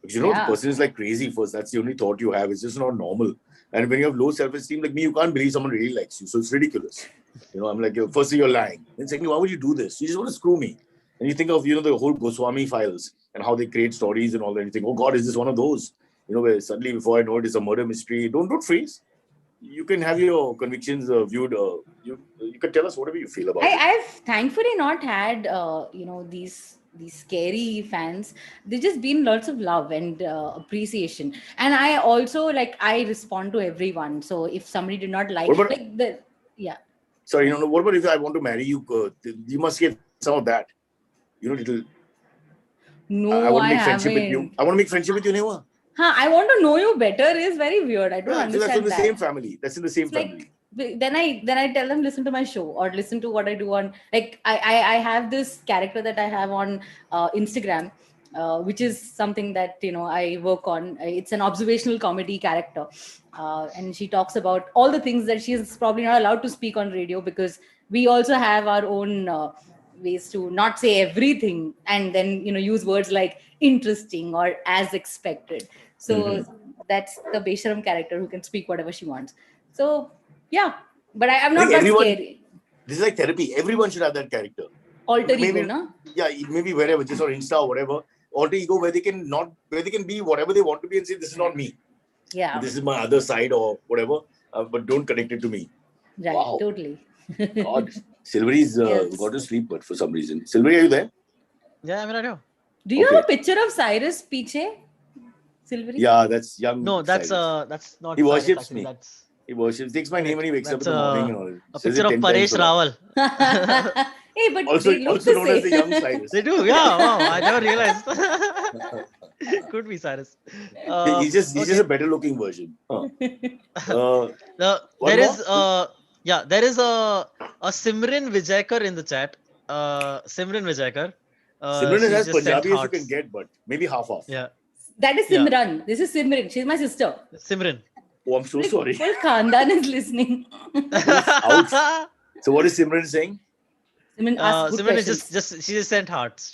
[SPEAKER 2] Because the person is like crazy first. That's the only thought you have. It's just not normal. And when you have low self-esteem, like me, you can't believe someone really likes you. So it's ridiculous. I'm like, firstly, you're lying. And secondly, why would you do this? You just want to screw me. And you think of, the whole Goswami files and how they create stories and all that. And you think, oh God, is this one of those? Where suddenly before I know it, it's a murder mystery. Don't freeze. You can have your convictions viewed. You can tell us whatever you feel about it.
[SPEAKER 3] I've thankfully not had, these scary fans. There's just been lots of love and appreciation. And I also, I respond to everyone. So if somebody did not like,
[SPEAKER 2] Sorry, what about if I want to marry you? You must get some of that. Little.
[SPEAKER 3] No,
[SPEAKER 2] I want to make friendship with you. I want to make friendship with you, Neha.
[SPEAKER 3] I want to know you better is very weird. I don't understand
[SPEAKER 2] that's in the
[SPEAKER 3] that.
[SPEAKER 2] same family. That's in the same family.
[SPEAKER 3] Then I tell them listen to my show or listen to what I do on I have this character that I have on Instagram, which is something that I work on. It's an observational comedy character, and she talks about all the things that she's probably not allowed to speak on radio because we also have our own ways to not say everything and then use words like interesting or as expected. So that's the Besharam character who can speak whatever she wants. So yeah, but I'm not that scary.
[SPEAKER 2] This is like therapy. Everyone should have that character.
[SPEAKER 3] Alter ego, no?
[SPEAKER 2] Yeah, maybe wherever, just on Insta or whatever. Alter ego where they can be whatever they want to be and say, this is not me.
[SPEAKER 3] Yeah.
[SPEAKER 2] This is my other side or whatever, but don't connect it to me.
[SPEAKER 3] Right, wow. Totally.
[SPEAKER 2] God, Silvery's got to sleep, but for some reason. Silvery, are you there?
[SPEAKER 4] Yeah, I'm right here.
[SPEAKER 3] Do you have a picture of Cyrus Piche? Silvery?
[SPEAKER 2] Yeah, that's young.
[SPEAKER 4] No, that's not.
[SPEAKER 2] He worships
[SPEAKER 4] Cyrus,
[SPEAKER 2] me. He worships. Takes my name when he wakes up in the morning and all.
[SPEAKER 4] A picture of Paresh Rawal.
[SPEAKER 3] Hey, but
[SPEAKER 2] also
[SPEAKER 3] they look
[SPEAKER 2] known as the young Cyrus.
[SPEAKER 4] They do, yeah. Wow, I never realized. Could be Cyrus.
[SPEAKER 2] He's just a better looking version.
[SPEAKER 4] There is a Simran Vijayakar in the chat. Simran Vijayakar.
[SPEAKER 2] Simran is as Punjabi as you can get, but maybe half off.
[SPEAKER 4] Yeah.
[SPEAKER 3] That is Simran. Yeah. This is Simran. She's my sister.
[SPEAKER 4] Simran.
[SPEAKER 2] Oh, I'm so sorry.
[SPEAKER 3] Full Khandan is listening.
[SPEAKER 2] Ouch. So what is Simran saying?
[SPEAKER 4] Simran is just she just sent hearts.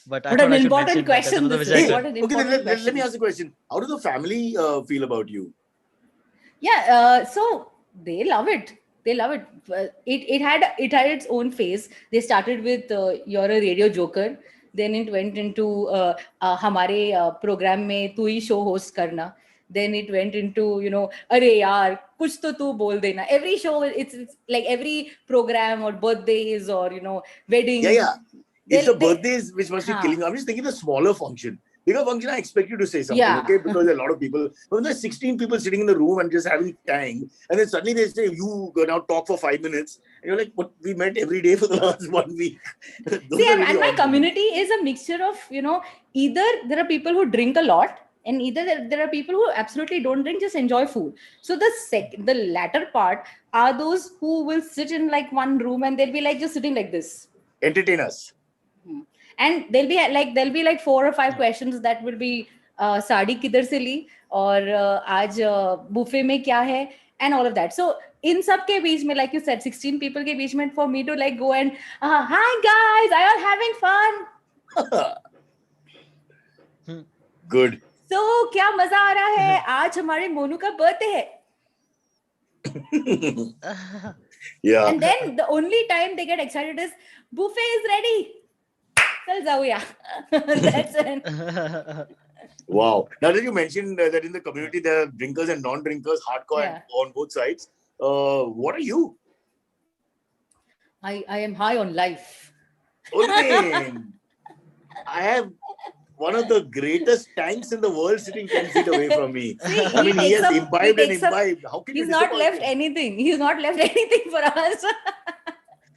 [SPEAKER 4] But
[SPEAKER 3] what an important question.
[SPEAKER 2] Let me ask a question. How does the family feel about you?
[SPEAKER 3] Yeah, so they love it. It had its own phase. They started with You're a Radio Joker. Then it went into हमारे program में तू ही show host करना. Then it went into अरे यार कुछ तो तू बोल देना. Every show it's like every program or birthdays or weddings.
[SPEAKER 2] Yeah. It's the birthdays which must be killing. I'm just thinking the smaller function. Bigger function, I expect you to say something, okay? Because there are a lot of people. When there's 16 people sitting in the room and just having time, and then suddenly they say, you go now talk for 5 minutes. And you're like, but we met every day for the last 1 week.
[SPEAKER 3] See, and my community is a mixture of, either there are people who drink a lot, and either there are people who absolutely don't drink, just enjoy food. So the latter part are those who will sit in like one room and they'll be like just sitting like this.
[SPEAKER 2] Entertain us.
[SPEAKER 3] And there'll be like 4 or 5 questions that will be sari किधर से ली और आज buffet में क्या है and all of that. So in सब के बीच में, like you said, 16 people के बीच में, for me to like go and hi guys, are you all having fun?
[SPEAKER 2] Good.
[SPEAKER 3] So क्या मजा आ रहा है? आज हमारे मोनू का birthday है.
[SPEAKER 2] Yeah.
[SPEAKER 3] And then the only time they get excited is buffet is ready. That's it.
[SPEAKER 2] Wow. Now that you mentioned that in the community there are drinkers and non-drinkers, hardcore and on both sides. What are you?
[SPEAKER 3] I am high on life.
[SPEAKER 2] Okay. I have one of the greatest tanks in the world sitting 10 feet away from me.
[SPEAKER 3] See,
[SPEAKER 2] I mean, he has imbibed and imbibed. How can
[SPEAKER 3] he's not left anything. He's not left anything for us.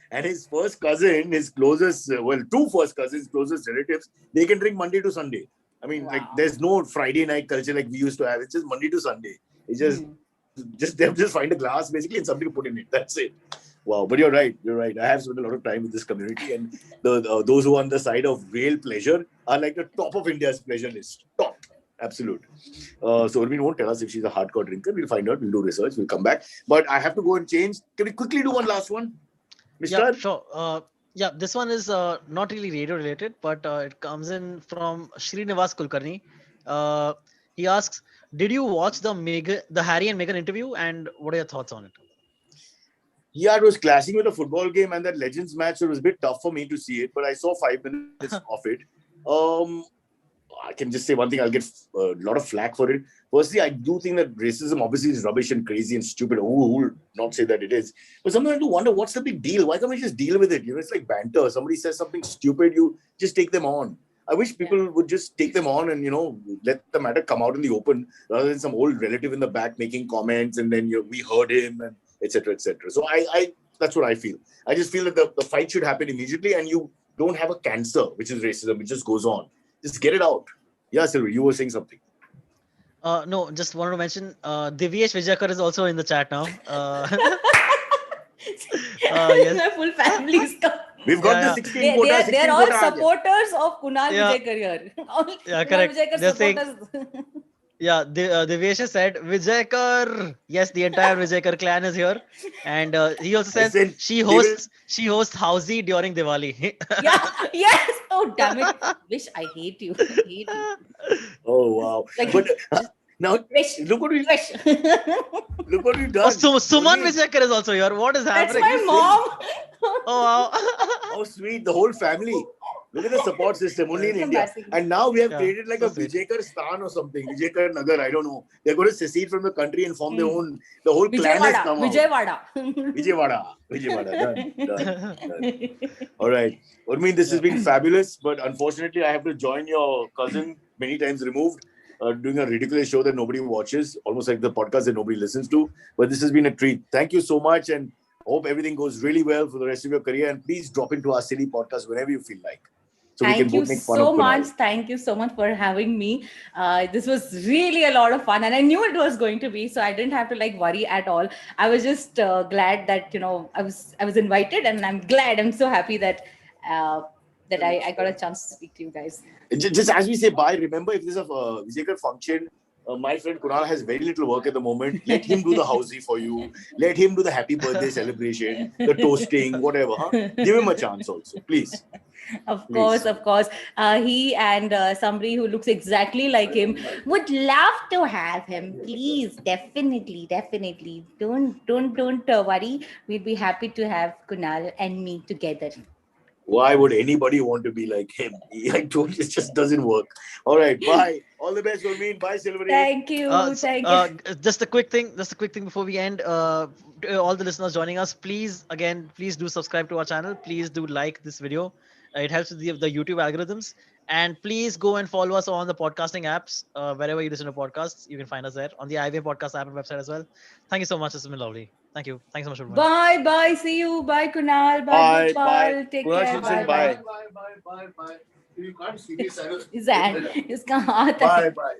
[SPEAKER 2] And his first cousin, his closest, two first cousins, closest relatives, they can drink Monday to Sunday. I mean, like there's no Friday night culture like we used to have. It's just Monday to Sunday. It's just they just find a glass basically and something to put in it. That's it. Wow, but you're right. You're right. I have spent a lot of time with this community, and those who are on the side of real pleasure are like the top of India's pleasure list. Top, absolute. So Urmeen won't tell us if she's a hardcore drinker. We'll find out. We'll do research. We'll come back. But I have to go and change. Can we quickly do one last one, Mister?
[SPEAKER 4] Yeah, sure. Yeah, this one is not really radio related, but it comes in from Srinivas Kulkarni. He asks, "Did you watch the Harry and Meghan interview, and what are your thoughts on it?"
[SPEAKER 2] Yeah, it was clashing with a football game and that Legends match. So it was a bit tough for me to see it, but I saw 5 minutes of it. I can just say one thing. I'll get a lot of flack for it. Firstly, I do think that racism obviously is rubbish and crazy and stupid. Who will not say that it is? But sometimes I do wonder, what's the big deal? Why can't we just deal with it? You know, it's like banter. Somebody says something stupid, you just take them on. I wish people would just take them on and, you know, let the matter come out in the open rather than some old relative in the back making comments and then we heard him and etc. etc. So I that's what I feel. I just feel that the fight should happen immediately and you don't have a cancer, which is racism. It just goes on. Just get it out. Yeah, Sylvie, you were saying something.
[SPEAKER 4] No, just wanted to mention Divyesh Vijakar is also in the chat now. Yes.
[SPEAKER 3] My full family is coming.
[SPEAKER 2] We've got
[SPEAKER 4] Yeah,
[SPEAKER 2] the 16 quota.
[SPEAKER 3] They're
[SPEAKER 2] 16
[SPEAKER 3] all
[SPEAKER 2] quota.
[SPEAKER 3] supporters of Kunal
[SPEAKER 4] Yeah.
[SPEAKER 3] Vijayakar here. All
[SPEAKER 4] Yeah,
[SPEAKER 3] Kunal
[SPEAKER 4] correct.
[SPEAKER 3] Vijayakar
[SPEAKER 4] They're saying-
[SPEAKER 3] supporters.
[SPEAKER 4] Yeah, Divyesh has said Vijakar. Yes, the entire Vijakar clan is here, and he also says
[SPEAKER 2] Listen,
[SPEAKER 4] she
[SPEAKER 2] they will-
[SPEAKER 4] hosts Housey during Diwali.
[SPEAKER 3] Yeah, yes. Oh, damn it. Wish I hate you. I hate you.
[SPEAKER 2] Oh wow!
[SPEAKER 3] Like-
[SPEAKER 2] But now
[SPEAKER 3] Wish.
[SPEAKER 2] look what we
[SPEAKER 3] Wish.
[SPEAKER 2] look what we've done.
[SPEAKER 4] Oh, Suman
[SPEAKER 2] Urmeen,
[SPEAKER 4] Vijakar is also here. What is
[SPEAKER 3] That's
[SPEAKER 4] happening?
[SPEAKER 3] my mom.
[SPEAKER 4] Oh wow.
[SPEAKER 2] how sweet the whole family. Look at the support system only in
[SPEAKER 3] It's
[SPEAKER 2] India.
[SPEAKER 3] embarrassing.
[SPEAKER 2] And now we have
[SPEAKER 4] Yeah,
[SPEAKER 2] created like
[SPEAKER 4] so
[SPEAKER 2] a
[SPEAKER 4] sweet.
[SPEAKER 2] Vijayakar Stan or something. Vijayakar Nagar, I don't know. They're going to secede from the country and form their own. The whole clan has come out.
[SPEAKER 3] Vijayawada.
[SPEAKER 2] Vijayawada. Done. All right. Urmeen, this has been fabulous. But unfortunately, I have to join your cousin, many times removed, doing a ridiculous show that nobody watches, almost like the podcast that nobody listens to. But this has been a treat. Thank you so much. And hope everything goes really well for the rest of your career. And please drop into our silly podcast whenever you feel like. So we
[SPEAKER 3] Thank
[SPEAKER 2] can
[SPEAKER 3] you
[SPEAKER 2] both make fun
[SPEAKER 3] so
[SPEAKER 2] of
[SPEAKER 3] much.
[SPEAKER 2] Kunal.
[SPEAKER 3] Thank you so much for having me. This was really a lot of fun, and I knew it was going to be, so I didn't have to like worry at all. I was just glad that I was invited, and I'm glad. I'm so happy that I got a chance to speak to you guys.
[SPEAKER 2] Just as we say bye, remember if there's a Vijayakar function, my friend Kunal has very little work at the moment. Let him do the housey for you. Let him do the happy birthday celebration, the toasting, whatever. Huh? Give him a chance also, please.
[SPEAKER 3] Of
[SPEAKER 2] Please.
[SPEAKER 3] course. He and somebody who looks exactly like him would love to have him. Please, definitely. Don't worry. We'd be happy to have Kunal and me together.
[SPEAKER 2] Why would anybody want to be like him? I told you, it just doesn't work. All right, bye. All the best, Urmeen. Bye, Silvery.
[SPEAKER 3] Thank you. Thank you.
[SPEAKER 4] Just a quick thing before we end. To all the listeners joining us, please do subscribe to our channel. Please do like this video. It helps with the YouTube algorithms. And please go and follow us on the podcasting apps. Wherever you listen to podcasts, you can find us there on the IVM Podcast app and website as well. Thank you so much. This has been lovely. Thank you. Thanks so much for
[SPEAKER 3] Bye. See you. Bye, Kunal.
[SPEAKER 2] Bye,
[SPEAKER 3] Bye,
[SPEAKER 2] bye.
[SPEAKER 3] Gopal. Take
[SPEAKER 2] Kunal
[SPEAKER 3] care.
[SPEAKER 2] should say
[SPEAKER 3] Bye.
[SPEAKER 2] bye.
[SPEAKER 1] Bye. You can't see this.
[SPEAKER 3] His hand. Iska haath hai.
[SPEAKER 2] Bye, bye.